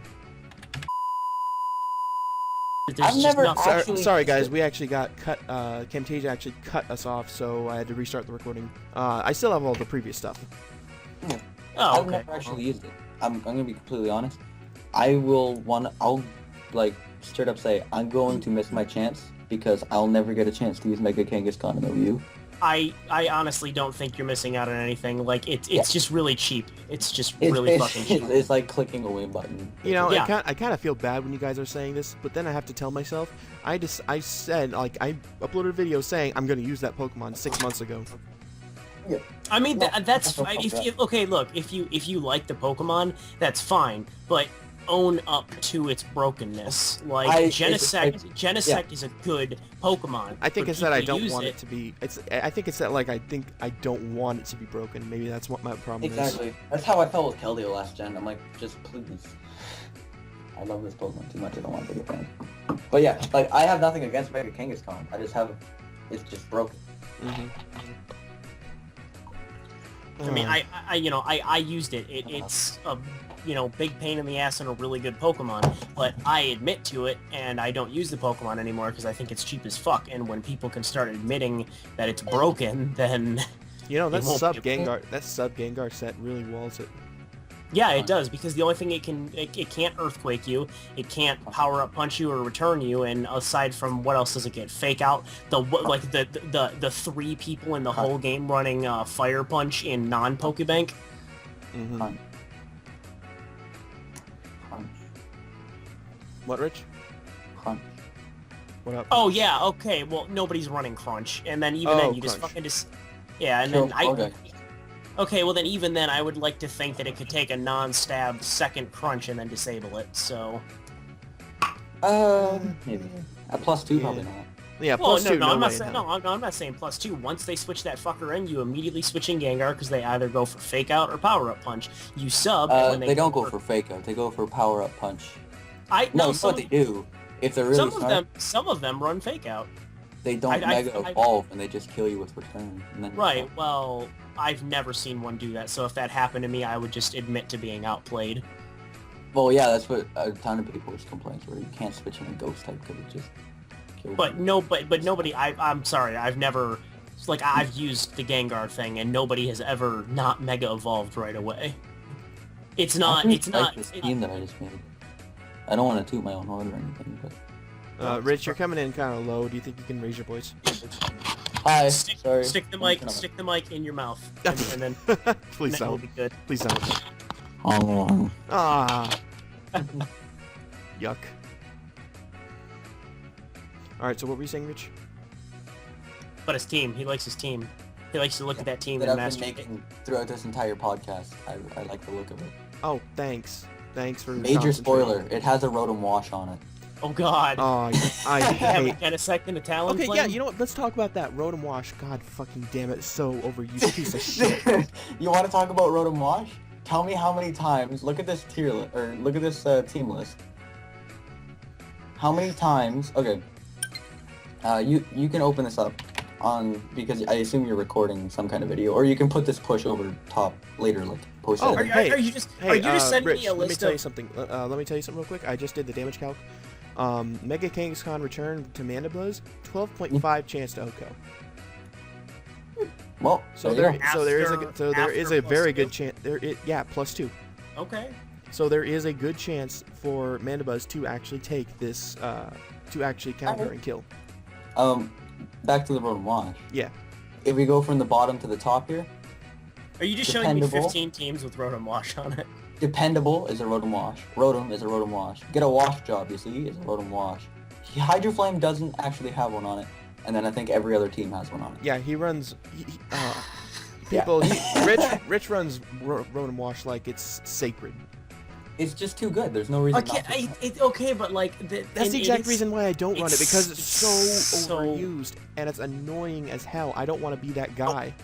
Speaker 2: There's
Speaker 4: I've
Speaker 2: just
Speaker 4: never
Speaker 2: nothing.
Speaker 4: actually-
Speaker 1: Sorry guys, we actually got cut. Camtasia actually cut us off, so I had to restart the recording. I still have all the previous stuff.
Speaker 2: Oh,
Speaker 4: I've
Speaker 2: okay.
Speaker 4: never actually used it. I'm gonna be completely honest. I'll like straight up say I'm going to miss my chance because I'll never get a chance to use Mega Kangaskhan in OU.
Speaker 2: I honestly don't think you're missing out on anything. Like it's just really cheap. It's just
Speaker 4: It's,
Speaker 2: really
Speaker 4: it's,
Speaker 2: fucking cheap.
Speaker 4: it's like clicking a win button.
Speaker 1: You know,
Speaker 2: Yeah.
Speaker 1: I kind of feel bad when you guys are saying this, but then I have to tell myself, I said, like, I uploaded a video saying I'm going to use that Pokemon 6 months ago.
Speaker 2: I mean that's
Speaker 4: no
Speaker 2: fine.
Speaker 4: problem.
Speaker 2: Okay, look, if you like the Pokemon, that's fine. But own up to its brokenness. Like Genesect is a good Pokemon.
Speaker 1: I think
Speaker 2: for
Speaker 1: it's that I
Speaker 2: people to
Speaker 1: don't
Speaker 2: use
Speaker 1: want it to be. I think it's that like I don't want it to be broken. Maybe that's what my problem is.
Speaker 3: Exactly. That's how I felt with Keldeo last gen. I'm like, just please. I love this Pokemon too much. I don't want to get banned. But yeah, like I have nothing against Mega Kangaskhan. I just have, it's just broken.
Speaker 1: Mhm.
Speaker 2: I mean, I used it. It's a, big pain in the ass and a really good Pokemon, but I admit to it, and I don't use the Pokemon anymore because I think it's cheap as fuck, and when people can start admitting that it's broken, then...
Speaker 1: That sub Gengar set really walls it.
Speaker 2: Yeah, it does, because the only thing it can't Earthquake you, it can't Power Up Punch you or Return you, and aside from what else does it get? Fake Out? The 3 people in the whole game running Fire Punch in non-Pokebank?
Speaker 1: Mm-hmm.
Speaker 3: Punch.
Speaker 1: What, Rich?
Speaker 3: Punch.
Speaker 1: What up?
Speaker 2: Oh, yeah, okay, well, nobody's running Crunch, and then even then you just
Speaker 1: Crunch.
Speaker 2: fucking just... Yeah, and
Speaker 4: Kill
Speaker 2: then
Speaker 4: Pokedex.
Speaker 2: Okay, well then even then I would like to think that it could take a non-stab second Crunch and then disable it, so...
Speaker 4: Maybe. At +2, probably not.
Speaker 1: Yeah,
Speaker 2: Well,
Speaker 1: plus 2,
Speaker 2: no, I'm not
Speaker 1: way
Speaker 2: saying
Speaker 1: in hell.
Speaker 2: I'm not saying +2. Once they switch that fucker in, you immediately switch in Gengar because they either go for Fake Out or Power Up Punch. You sub, and when
Speaker 4: They don't go for Fake Out. They go for Power Up Punch. No, that's what they do. If they're really smart,
Speaker 2: some of them run Fake Out.
Speaker 4: they don't Mega Evolve and they just kill you with Return. And then
Speaker 2: Right. Well, I've never seen one do that. So if that happened to me, I would just admit to being outplayed.
Speaker 4: Well, yeah, that's what a ton of people's complaints were. You can't switch in a Ghost type because it just kills
Speaker 2: But
Speaker 4: you.
Speaker 2: no, but nobody. I'm sorry. I've never. It's like I've used the Gengar thing, and nobody has ever not Mega Evolved right away. It's not.
Speaker 4: I
Speaker 2: It's not.
Speaker 4: like this team that I just made. I don't want to toot my own horn or anything, but
Speaker 1: Rich, you're coming in kind of low. Do you think you can raise your voice?
Speaker 4: hi.
Speaker 2: Stick,
Speaker 4: Sorry.
Speaker 2: stick the mic in your mouth, and then
Speaker 1: Please
Speaker 2: that will
Speaker 1: don't.
Speaker 2: be good.
Speaker 1: Please don't.
Speaker 4: Oh.
Speaker 1: Ah. Yuck. Alright, so what were you saying, Rich?
Speaker 2: But his team, he likes his team. He likes to look at that team
Speaker 4: That
Speaker 2: and
Speaker 4: I've been
Speaker 2: master.
Speaker 4: making throughout this entire podcast. I like the look of it.
Speaker 1: Oh, thanks. Thanks for
Speaker 4: Major
Speaker 1: concentrating.
Speaker 4: spoiler, it has a Rotom Wash on it.
Speaker 2: Oh God.
Speaker 1: Oh, I
Speaker 2: Have a
Speaker 1: hate...
Speaker 2: Genesect and a Talon
Speaker 1: Okay,
Speaker 2: Flame?
Speaker 1: yeah, you know what? Let's talk about that. Rotom Wash. God fucking damn it. It's so overused. Piece of shit.
Speaker 4: You want to talk about Rotom Wash? Tell me how many times, look at this tier list, or look at this team list. How many times, okay, you can open this up on, because I assume you're recording some kind of video, or you can put this push over top later, like post
Speaker 1: Oh,
Speaker 4: it.
Speaker 2: Are you just sending
Speaker 1: Rich,
Speaker 2: me a
Speaker 1: let me
Speaker 2: list
Speaker 1: tell you
Speaker 2: of?
Speaker 1: something. Let me tell you something real quick. I just did the damage calc. Mega Kangaskhan return to Mandibuzz, 12.5 chance to Oko.
Speaker 4: Well,
Speaker 1: So
Speaker 4: there you
Speaker 1: there
Speaker 2: After-
Speaker 1: there is
Speaker 2: after
Speaker 1: a very
Speaker 2: +2?
Speaker 1: good chance. Yeah, +2.
Speaker 2: Okay.
Speaker 1: So there is a good chance for Mandibuzz to actually take this, to actually counter and kill.
Speaker 4: go. Back to the Rotom Wash.
Speaker 1: Yeah.
Speaker 4: If we go from the bottom to the top here,
Speaker 2: Are you just showing me
Speaker 4: Dependable.
Speaker 2: 15 teams with Rotom Wash on it?
Speaker 4: Dependable is a Rotom Wash. Rotom is a Rotom Wash. Get a Wash Job, you see, is a Rotom Wash. Hydro Flame doesn't actually have one on it, and then I think every other team has one on it.
Speaker 1: Yeah, he runs.
Speaker 4: Yeah.
Speaker 1: Rich runs Rotom Wash like it's sacred.
Speaker 4: It's just too good. There's no reason not to.
Speaker 2: Okay, but like
Speaker 1: That's the exact reason why I don't run it, because it's
Speaker 2: it's
Speaker 1: so
Speaker 2: so-
Speaker 1: overused and it's annoying as hell. I don't want to be that guy.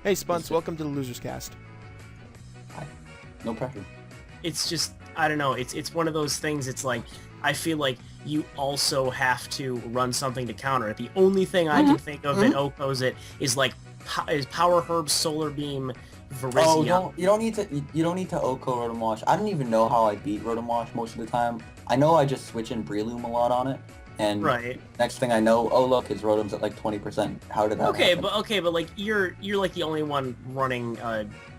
Speaker 1: Hey, Spunts, welcome to the Losers Cast.
Speaker 4: No pressure.
Speaker 2: It's just I don't know. It's one of those things. It's like I feel like you also have to run something to counter it. The only thing I can think of that Oko's it is like is Power Herb, Solar Beam, Virizion.
Speaker 4: Oh, you don't need to Oko Rotom Wash. I don't even know how I beat Rotom Wash most of the time. I know I just switch in Breloom a lot on it, and
Speaker 2: Right.
Speaker 4: next thing I know, oh look, his Rotom's at like 20%. How did that happen?
Speaker 2: But like you're like the only one running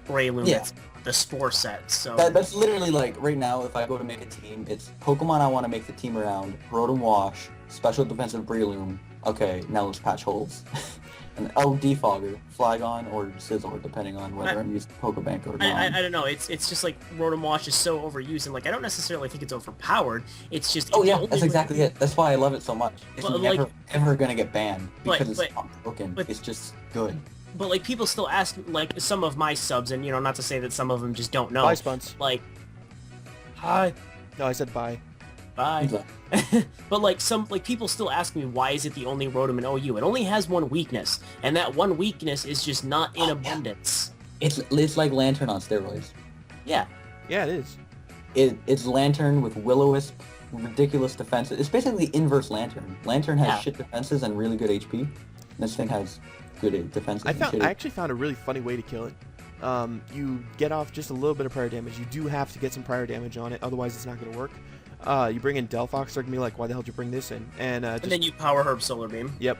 Speaker 2: Breloom
Speaker 4: Yeah.
Speaker 2: that's the Spore set. So
Speaker 4: That's literally like right now. If I go to make a team, it's Pokemon I want to make the team around. Rotom Wash, Special Defensive Breloom. Okay, now let's patch holes. And Defogger, Flygon, or Sizzle, depending on whether I'm using Pokebank or not.
Speaker 2: I don't know. It's just like Rotom Wash is so overused, and like I don't necessarily think it's overpowered. It's just
Speaker 4: Oh
Speaker 2: it's
Speaker 4: yeah,
Speaker 2: the
Speaker 4: that's
Speaker 2: only
Speaker 4: exactly it. That's why I love it so much. It's
Speaker 2: But,
Speaker 4: never
Speaker 2: like-
Speaker 4: ever gonna get banned because
Speaker 2: but-
Speaker 4: it's not broken.
Speaker 2: but-
Speaker 4: It's just good.
Speaker 2: But like people still ask like some of my subs, and not to say that some of them just don't know.
Speaker 1: Bye, Spunts.
Speaker 2: Like, hi,
Speaker 1: No, I said bye.
Speaker 2: bye. But like people still ask me why is it the only Rotom in OU? It only has one weakness, and that one weakness is just not in abundance.
Speaker 4: It's like Lantern on steroids.
Speaker 2: Yeah.
Speaker 1: Yeah, it is.
Speaker 4: It's Lantern with Will-O-Wisp, ridiculous defenses. It's basically inverse Lantern. Lantern has
Speaker 2: Yeah.
Speaker 4: shit defenses and really good HP. This thing has good defenses.
Speaker 1: I
Speaker 4: and shitty.
Speaker 1: actually found a really funny way to kill it. you get off just a little bit of prior damage. You do have to get some prior damage on it, otherwise it's not going to work. You bring in Delphox, they're going to be like, why the hell did you bring this in? And
Speaker 2: then you power herb solar beam.
Speaker 1: Yep.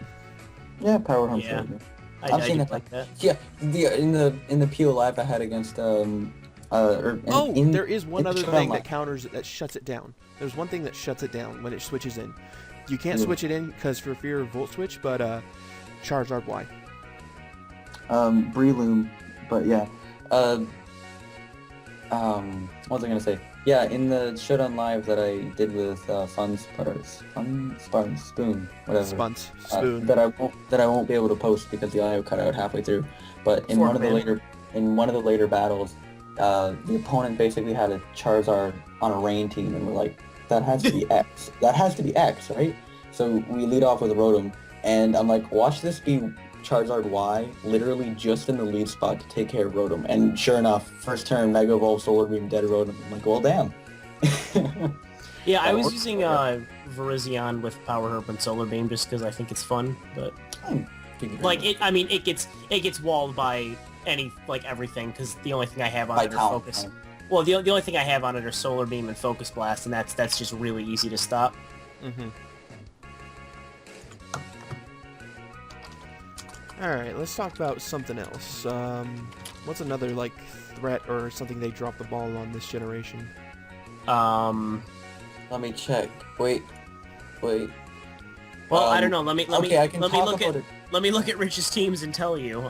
Speaker 3: Yeah, power home.
Speaker 2: Yeah.
Speaker 3: I've seen
Speaker 2: do
Speaker 3: it.
Speaker 2: like that.
Speaker 4: Yeah, in the PO live I had against
Speaker 1: there is one
Speaker 4: in
Speaker 1: other
Speaker 4: Show
Speaker 1: thing
Speaker 4: Live.
Speaker 1: that shuts it down. There's one thing that shuts it down when it switches in. You can't switch it in because for fear of volt switch, but Charizard Y.
Speaker 3: Breloom, but yeah.
Speaker 4: What was I gonna say? Yeah, in the Showdown Live that I did with Spoon, whatever.
Speaker 1: Spunts. Spoon.
Speaker 4: That I won't be able to post because the audio cut out halfway through. But in
Speaker 2: Fork
Speaker 4: one of the later battles, the opponent basically had a Charizard on a rain team, and we're like, that has to be X. That has to be X, right? So we lead off with Rotom, and I'm like, watch this be Charizard Y, literally just in the lead spot to take care of Rotom. And sure enough, first turn, Mega Evolve, Solar Beam, dead Rotom. I'm like, well, damn.
Speaker 2: Yeah, I was using Virizion with Power Herb and Solar Beam just because I think it's fun, but like it gets walled by everything because the only thing I have on it are Focus. Well, the only thing I have on it are Solar Beam and Focus Blast, and that's just really easy to stop.
Speaker 1: Mm-hmm. Alright, let's talk about something else. What's another, like, threat or something they dropped the ball on this generation?
Speaker 4: Let me check. Wait.
Speaker 2: Well, I don't know. Let me look at Rich's teams and tell you.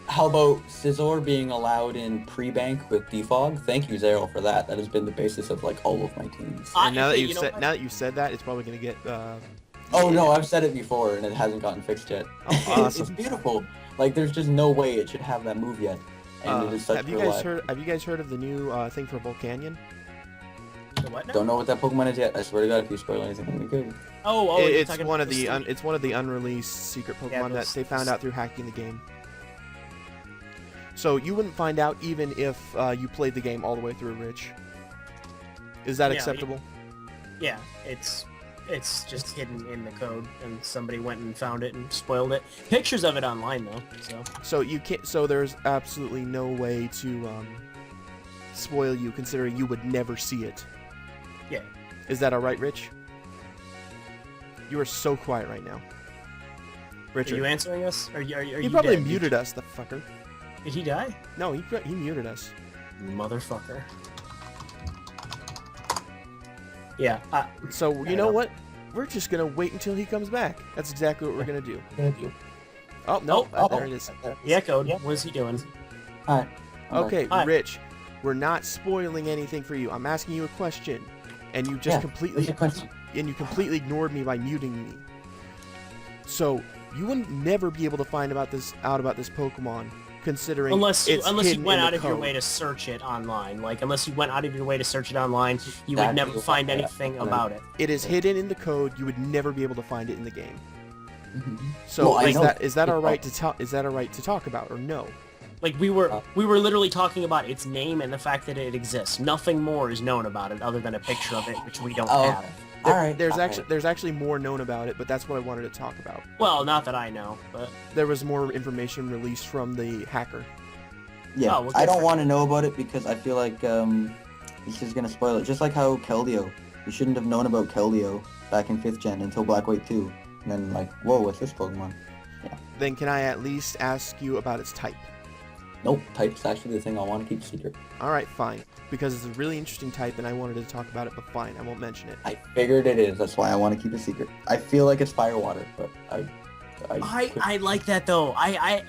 Speaker 4: How about Scizor being allowed in pre-bank with defog? Thank you, Zero, for that. That has been the basis of like all of my teams.
Speaker 1: And now that you've said that, it's probably gonna get.
Speaker 4: Oh no, I've said it before and it hasn't gotten fixed yet.
Speaker 1: Oh, awesome.
Speaker 4: It's beautiful. Like there's just no way it should have that move yet. And it is such
Speaker 1: have you guys heard of the new thing for Volcanion?
Speaker 2: The what now?
Speaker 4: Don't know what that Pokemon is yet. I swear to God, if you spoil anything, I'm gonna kill you.
Speaker 1: It's one of the unreleased secret Pokemon that they found out through hacking the game. So you wouldn't find out even if you played the game all the way through, Rich. Is that acceptable?
Speaker 2: Yeah, it's just hidden in the code, and somebody went and found it and spoiled it. Pictures of it online though.
Speaker 1: So you can't. So there's absolutely no way to spoil you, considering you would never see it.
Speaker 2: Yeah.
Speaker 1: Is that all right, Rich? You are so quiet right now. Richard.
Speaker 2: Are you answering us? Are
Speaker 1: He
Speaker 2: you
Speaker 1: probably
Speaker 2: dead?
Speaker 1: muted us, the fucker.
Speaker 2: Did he die?
Speaker 1: No, he muted us.
Speaker 2: Motherfucker. Yeah.
Speaker 1: So you know what? We're just gonna wait until he comes back. That's exactly what we're gonna do. Oh no! There it is.
Speaker 2: Yeah, Code. What is he doing?
Speaker 3: Alright.
Speaker 1: Okay,
Speaker 2: Hi.
Speaker 1: Rich. We're not spoiling anything for you. I'm asking you a question, and you just completely ignored me by muting me. So you wouldn't never be able to find out about this Pokemon, considering
Speaker 2: Unless you went out of your
Speaker 1: code.
Speaker 2: way to search it online. Like, unless you went out of your way to search it online, you would never find anything about it.
Speaker 1: It is hidden in the code. You would never be able to find it in the game.
Speaker 3: Mm-hmm.
Speaker 1: So
Speaker 3: Well,
Speaker 1: is that all right to talk? Is that all right to talk about, or no?
Speaker 2: Like, we were literally talking about its name and the fact that it exists. Nothing more is known about it other than a picture of it, which we don't have.
Speaker 1: There's actually more known about it, but that's what I wanted to talk about.
Speaker 2: Well, not that I know, but
Speaker 1: There was more information released from the hacker.
Speaker 3: Yeah,
Speaker 2: Oh, well,
Speaker 3: I
Speaker 2: good
Speaker 3: don't
Speaker 2: for
Speaker 3: want to know about it because I feel like this is gonna spoil it. Just like how Keldeo, you shouldn't have known about Keldeo back in 5th gen until Black White 2, and then like, whoa, what's this Pokemon? Yeah.
Speaker 1: Then can I at least ask you about its type?
Speaker 4: Nope, type's actually the thing I want to keep secret.
Speaker 1: Alright, fine. Because it's a really interesting type and I wanted to talk about it, but fine, I won't mention it.
Speaker 4: I figured it is.
Speaker 3: That's why I want to keep it secret. I feel like it's Fire Water, but
Speaker 2: I like that though.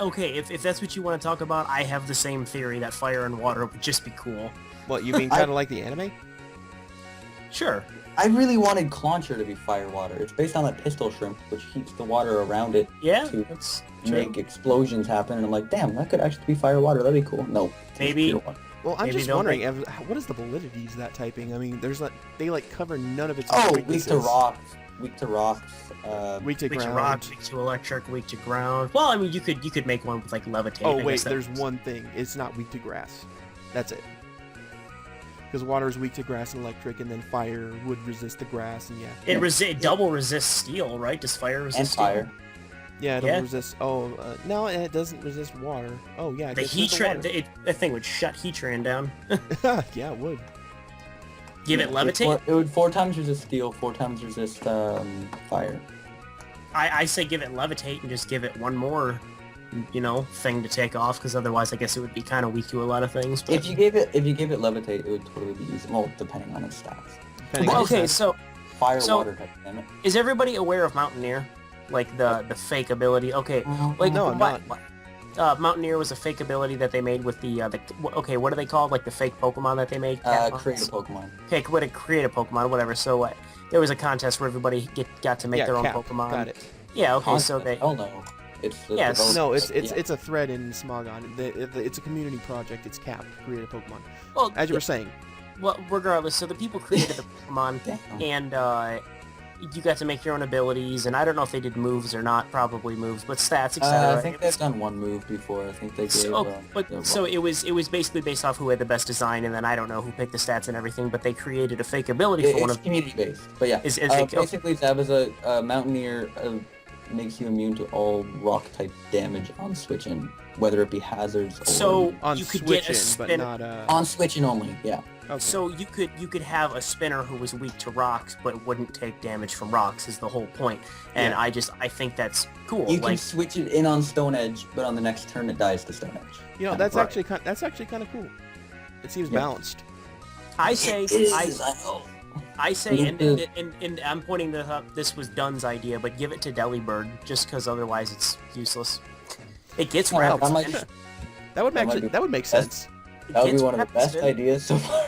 Speaker 2: Okay, if that's what you want to talk about, I have the same theory that fire and water would just be cool.
Speaker 1: What, you mean kind of like the anime?
Speaker 2: Sure.
Speaker 3: I really wanted
Speaker 4: Clauncher to be fire water. It's based on that pistol shrimp, which heats the water around it
Speaker 2: Yeah,
Speaker 4: to
Speaker 2: that's
Speaker 4: make explosions happen. And I'm like, damn, that could actually be fire water. That'd be cool. No, it's
Speaker 2: Maybe-
Speaker 4: pure water.
Speaker 1: Well, I'm
Speaker 2: Maybe
Speaker 1: just
Speaker 2: don't
Speaker 1: wondering, what is the validity to that typing? I mean, they cover none of its
Speaker 3: Oh,
Speaker 4: Weak
Speaker 1: weaknesses.
Speaker 4: to rocks. Weak to rocks.
Speaker 1: Weak to
Speaker 2: weak to
Speaker 1: ground.
Speaker 2: rock, weak to electric, weak to ground. Well, I mean, you could make one with like levitate.
Speaker 1: Oh
Speaker 2: I
Speaker 1: wait,
Speaker 2: guess that
Speaker 1: there's
Speaker 2: works.
Speaker 1: one thing. It's not weak to grass. That's it. Because water is weak to grass and electric, and then fire would resist the grass, and yeah.
Speaker 2: It double resists steel, right? Does fire resist
Speaker 4: And
Speaker 2: steel?
Speaker 4: fire.
Speaker 1: Yeah, it'll
Speaker 2: Yeah.
Speaker 1: resist. Oh, no, it doesn't resist water. Oh, yeah. It
Speaker 2: The
Speaker 1: gets rid of
Speaker 2: Heatran, that thing would shut Heatran down.
Speaker 1: water. Yeah, it would.
Speaker 2: Give it levitate.
Speaker 4: It would 4 times resist steel, 4 times resist fire.
Speaker 2: I say give it levitate and just give it one more, thing to take off, because otherwise I guess it would be kind of weak to a lot of things. But...
Speaker 4: If you gave it levitate, it would totally be usable. Well, depending on its stats.
Speaker 1: Depending on
Speaker 2: Okay,
Speaker 1: its
Speaker 2: so
Speaker 4: Fire,
Speaker 2: So-
Speaker 4: water type, damn it.
Speaker 2: is everybody aware of Mountaineer? Like the fake ability? Okay, like
Speaker 1: No, I'm
Speaker 2: what-
Speaker 1: not.
Speaker 2: Mountaineer was a fake ability that they made with okay, what are they called? Like the fake Pokemon that they made?
Speaker 4: Create a Pokemon.
Speaker 2: Okay, create a Pokemon, whatever. So what? There was a contest where everybody got to make
Speaker 1: Yeah,
Speaker 2: their own
Speaker 1: Cap.
Speaker 2: Pokemon.
Speaker 1: Got it.
Speaker 2: Yeah, okay, so
Speaker 4: Concept.
Speaker 2: they...
Speaker 4: Oh no. It's the
Speaker 2: Yes.
Speaker 4: development-
Speaker 1: No, it's
Speaker 4: yeah.
Speaker 1: a thread in Smogon. It's a community project. It's Cap. Create a Pokemon.
Speaker 2: Well,
Speaker 1: As you were saying.
Speaker 2: well, regardless, so the people created the Pokemon,
Speaker 4: Damn.
Speaker 2: and you got to make your own abilities, and I don't know if they did moves or not, probably moves, but stats, etc.
Speaker 4: I think they've done one move before. I think they gave.
Speaker 2: So it was basically based off who had the best design, and then I don't know who picked the stats and everything, but they created a fake ability for one
Speaker 4: It's
Speaker 2: of...
Speaker 4: community based, but yeah.
Speaker 2: Is it-
Speaker 4: basically, Zab is a Mountaineer. Makes you immune to all rock type damage on switching, whether it be hazards or
Speaker 2: So
Speaker 1: On
Speaker 2: you could get a
Speaker 1: switching, but
Speaker 2: spinner.
Speaker 1: not
Speaker 4: on switching only. Yeah.
Speaker 1: Okay.
Speaker 2: So you could have a spinner who was weak to rocks, but wouldn't take damage from rocks. Is the whole point. And
Speaker 1: Yeah.
Speaker 2: I think that's cool.
Speaker 4: You can
Speaker 2: Like,
Speaker 4: switch it in on Stone Edge, but on the next turn it dies to Stone Edge.
Speaker 1: that's
Speaker 2: right.
Speaker 1: actually kind of cool. It seems
Speaker 4: Yeah.
Speaker 1: balanced.
Speaker 2: I say I say,
Speaker 4: Mhm.
Speaker 2: and I'm pointing this up. This was Dunn's idea, but give it to Delibird, just because otherwise it's useless. It gets
Speaker 4: Well,
Speaker 2: wrapped.
Speaker 4: that might-
Speaker 1: That would
Speaker 4: That might
Speaker 1: actually
Speaker 4: be-
Speaker 1: that would make
Speaker 4: that's-
Speaker 1: sense.
Speaker 4: That would be
Speaker 2: Gets
Speaker 4: one of the
Speaker 2: wrapped
Speaker 4: best
Speaker 2: in-
Speaker 4: ideas so far.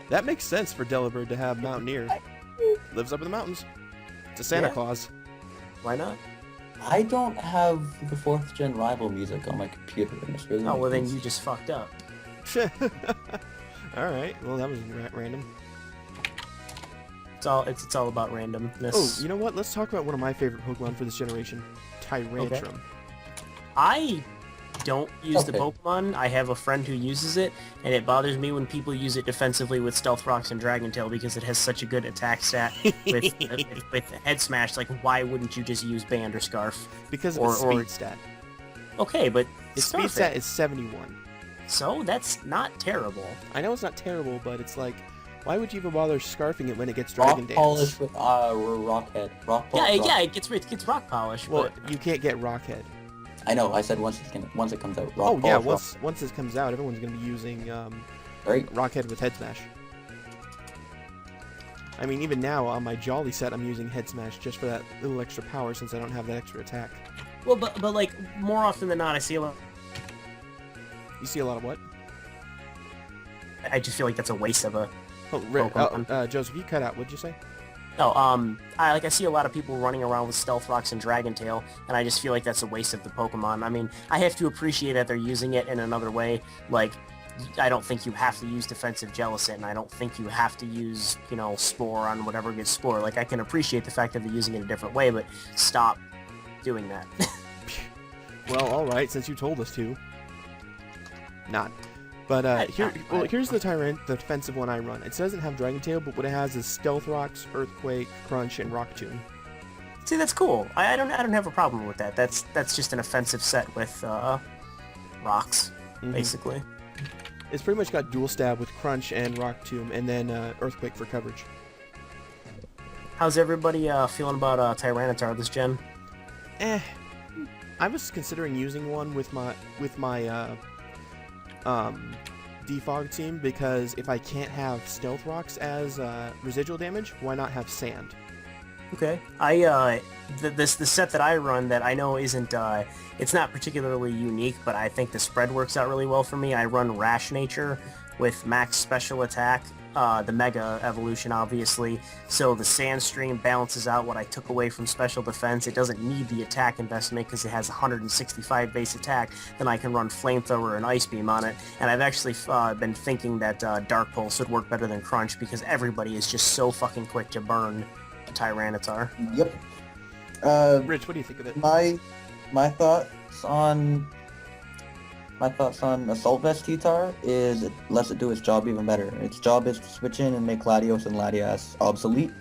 Speaker 1: That makes sense for Delibird to have Mountaineer. Lives up in the mountains. It's a Santa
Speaker 2: Yeah.
Speaker 1: Claus.
Speaker 2: Why not?
Speaker 4: I don't have the 4th gen rival music on my computer, and it's really
Speaker 2: Oh well, then
Speaker 4: makes-
Speaker 2: you just fucked up.
Speaker 1: All right. Well, that was random.
Speaker 2: It's all about randomness.
Speaker 1: Oh, you know what? Let's talk about one of my favorite Pokemon for this generation, Tyrantrum.
Speaker 2: I don't use the
Speaker 4: Okay.
Speaker 2: Pokemon. I have a friend who uses it, and it bothers me when people use it defensively with Stealth Rocks and Dragon Tail because it has such a good attack stat with Head Smash. Like, why wouldn't you just use Band or Scarf?
Speaker 1: Because of
Speaker 2: Or-
Speaker 1: its
Speaker 2: or-
Speaker 1: speed stat.
Speaker 2: Okay, but
Speaker 1: Its
Speaker 2: Scarf
Speaker 1: speed stat
Speaker 2: it.
Speaker 1: is 71.
Speaker 2: So that's not terrible.
Speaker 1: I know it's not terrible, but it's like, why would you even bother scarfing it when it gets
Speaker 4: Rock
Speaker 1: Dragon Dance?
Speaker 4: polish with Rockhead. Rock
Speaker 2: Yeah,
Speaker 4: polish.
Speaker 2: yeah, it gets rock polish.
Speaker 1: Well,
Speaker 2: but
Speaker 1: you can't get Rockhead.
Speaker 4: I know. I said once it comes out. Rock
Speaker 1: Oh yeah,
Speaker 4: polish,
Speaker 1: once this comes out, everyone's gonna be using
Speaker 4: right?
Speaker 1: Rockhead with Head Smash. I mean, even now on my Jolly set, I'm using Head Smash just for that little extra power since I don't have that extra attack.
Speaker 2: well, but like more often than not, I see a lot.
Speaker 1: You see a lot of what?
Speaker 2: I just feel like that's a waste of a.
Speaker 1: Pokemon. Joseph, you cut out. What'd you say?
Speaker 2: No, I see a lot of people running around with Stealth Rocks and Dragon Tail, and I just feel like that's a waste of the Pokemon. I mean, I have to appreciate that they're using it in another way. Like, I don't think you have to use Defensive Jellicent, and I don't think you have to use, Spore on whatever gets Spore. Like, I can appreciate the fact that they're using it a different way, but stop doing that.
Speaker 1: Well, all right, since you told us to. Not. But here's the defensive one I run. It doesn't have Dragon Tail, but what it has is Stealth Rocks, Earthquake, Crunch, and Rock Tomb.
Speaker 2: See, that's cool. I don't have a problem with that. That's just an offensive set with rocks,
Speaker 1: Mhm.
Speaker 2: basically.
Speaker 1: It's pretty much got Dual Stab with Crunch and Rock Tomb, and then Earthquake for coverage.
Speaker 2: How's everybody feeling about Tyranitar this gen?
Speaker 1: I was considering using one with my defog team because if I can't have Stealth Rocks as residual damage, why not have Sand?
Speaker 2: Okay. The set that I run that I know isn't it's not particularly unique, but I think the spread works out really well for me. I run Rash Nature with max special attack, the Mega evolution obviously, so the Sand Stream balances out what I took away from special defense. It doesn't need the attack investment because it has 165 base attack. Then I can run Flamethrower and Ice Beam on it, and I've actually been thinking that Dark Pulse would work better than Crunch because everybody is just so fucking quick to burn a Tyranitar.
Speaker 3: Yep.
Speaker 1: Rich, what do you think of it?
Speaker 3: My thoughts on Assault Vest T-Tar is it lets it do its job even better. Its job is to switch in and make Latios and Latias obsolete,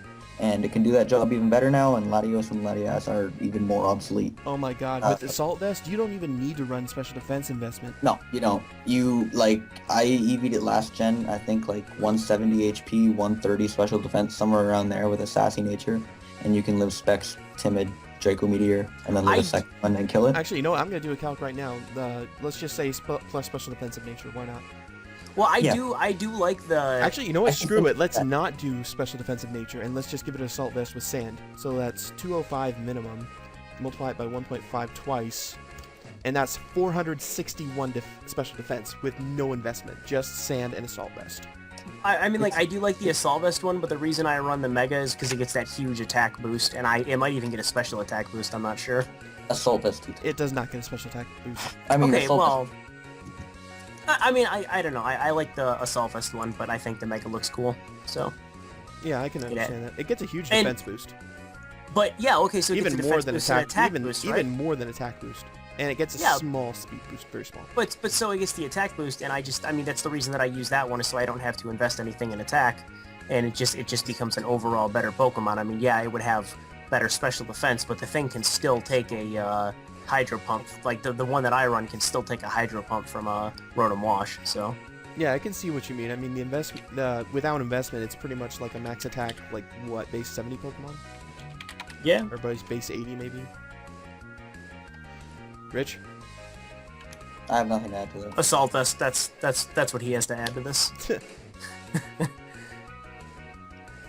Speaker 3: and it can do that job even better now, and Latios and Latias are even more obsolete.
Speaker 1: Oh my god, with Assault Vest, you don't even need to run special defense investment.
Speaker 3: No, you don't. I EV'd it last gen, I think like 170 HP, 130 special defense, somewhere around there with a sassy nature, and you can live Specs, Timid, Draco Meteor, and then live a second one and kill it.
Speaker 1: Actually, you know what? I'm going to do a calc right now. Let's just say plus special defensive nature. Why not?
Speaker 2: Well, I do like the...
Speaker 1: Actually, you know what? Screw it. Let's not do special defensive nature, and let's just give it an Assault Vest with Sand. So that's 205 minimum. Multiply it by 1.5 twice. And that's 461 special defense with no investment. Just Sand and Assault Vest.
Speaker 2: I mean, like, I do like the Assault Vest one, but the reason I run the Mega is because it gets that huge attack boost, and it might even get a special attack boost, I'm not sure.
Speaker 3: Assault Vest too.
Speaker 1: It does not get a special attack boost.
Speaker 3: I mean,
Speaker 2: okay,
Speaker 3: Assault
Speaker 2: well...
Speaker 3: Vest.
Speaker 2: I don't know. I like the Assault Vest one, but I think the Mega looks cool, so...
Speaker 1: Yeah, I can understand that. It gets a huge defense boost.
Speaker 2: But, yeah, okay, so it
Speaker 1: even
Speaker 2: gets a
Speaker 1: more
Speaker 2: defense
Speaker 1: than
Speaker 2: boost and
Speaker 1: attack,
Speaker 2: boost, right?
Speaker 1: even more than attack boost. And it gets a small speed boost, very small.
Speaker 2: But so it gets the attack boost, and I mean, that's the reason that I use that one, is so I don't have to invest anything in attack, and it just becomes an overall better Pokemon. I mean, yeah, it would have better special defense, but the thing can still take a Hydro Pump. Like, the one that I run can still take a Hydro Pump from Rotom Wash, so...
Speaker 1: Yeah, I can see what you mean. I mean, the investment, without investment, it's pretty much like a max attack, like, what, base 70 Pokemon?
Speaker 2: Yeah.
Speaker 1: Or base 80, maybe? Rich?
Speaker 3: I have nothing to add to that.
Speaker 2: Assault Vest, that's what he has to add to this.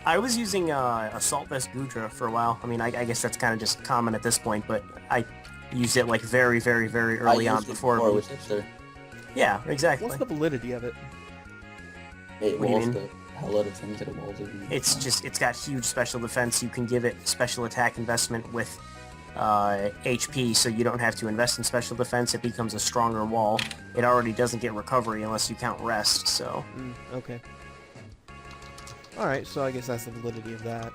Speaker 2: I was using Assault Vest Gudra for a while. I mean, I guess that's kind of just common at this point, but I used it like very, very, very early on before.
Speaker 3: It was hipster.
Speaker 2: Yeah, exactly.
Speaker 1: What's the validity of it?
Speaker 3: It
Speaker 2: What do you
Speaker 3: evolves
Speaker 2: mean?
Speaker 3: the hell out of things. It evolves.
Speaker 2: It's got huge special defense. You can give it special attack investment with HP, so you don't have to invest in special defense. It becomes a stronger wall. It already doesn't get recovery unless you count rest, so...
Speaker 1: Okay. Alright, so I guess that's the validity of that.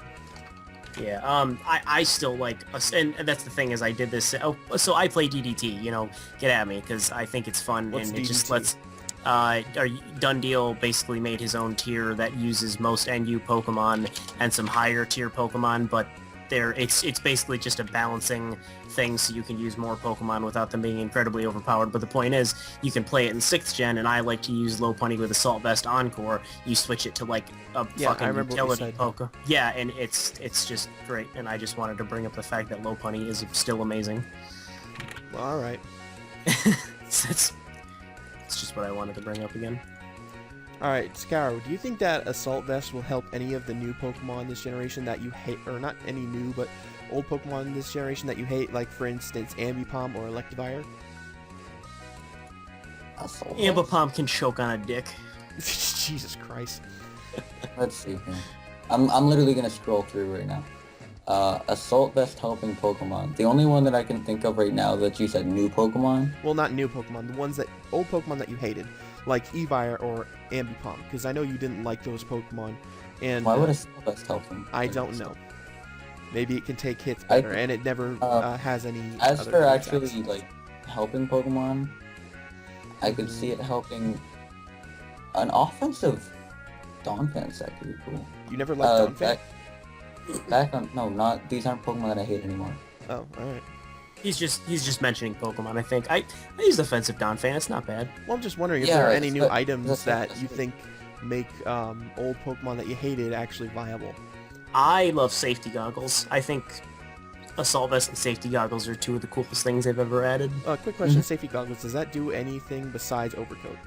Speaker 2: Yeah, I still like... And that's the thing, is I did this... Oh, so I play DDT, you know, get at me, because I think it's fun,
Speaker 1: What's
Speaker 2: and it just
Speaker 1: DDT?
Speaker 2: lets... Done Deal basically made his own tier that uses most NU Pokemon and some higher tier Pokemon, but it's basically just a balancing thing, so you can use more Pokemon without them being incredibly overpowered. But the point is, you can play it in 6th gen, and I like to use Lopunny with Assault Vest Encore. You switch it to like a fucking utility Poke. Yeah, and it's just great, and I just wanted to bring up the fact that Lopunny is still amazing.
Speaker 1: Well, alright.
Speaker 2: It's just what I wanted to bring up again.
Speaker 1: Alright, Scour, do you think that Assault Vest will help any of the new Pokemon this generation that you hate, or not any new, but old Pokemon this generation that you hate, like for instance Ambipom or Electivire?
Speaker 2: Ambipom can choke on a dick.
Speaker 1: Jesus Christ.
Speaker 3: Let's see here. I'm literally gonna scroll through right now. Assault Vest helping Pokemon. The only one that I can think of right now that you said new Pokemon.
Speaker 1: Well, not new Pokemon, the ones that old Pokemon that you hated, like Evire or Ambipom, because I know you didn't like those Pokemon. And
Speaker 3: Why would Assault Vest help them?
Speaker 1: I don't know. Maybe it can take hits better, and it never has any.
Speaker 3: As
Speaker 1: other
Speaker 3: for
Speaker 1: attacks.
Speaker 3: actually like helping Pokemon, I could see it helping an offensive Donphan set could be cool.
Speaker 1: You never liked Donphan?
Speaker 3: Back on these aren't Pokemon that I hate anymore.
Speaker 1: Oh, alright.
Speaker 2: He's just mentioning Pokemon, I think. I use Offensive Donphan, it's not bad.
Speaker 1: Well, I'm just wondering if
Speaker 3: Yeah,
Speaker 1: there are
Speaker 3: right,
Speaker 1: any new
Speaker 3: that's-
Speaker 1: items
Speaker 3: that's-
Speaker 1: that you think make old Pokemon that you hated actually viable.
Speaker 2: I love safety goggles. I think Assault Vest and safety goggles are two of the coolest things they've ever added.
Speaker 1: Quick question, safety goggles, does that do anything besides overcoat?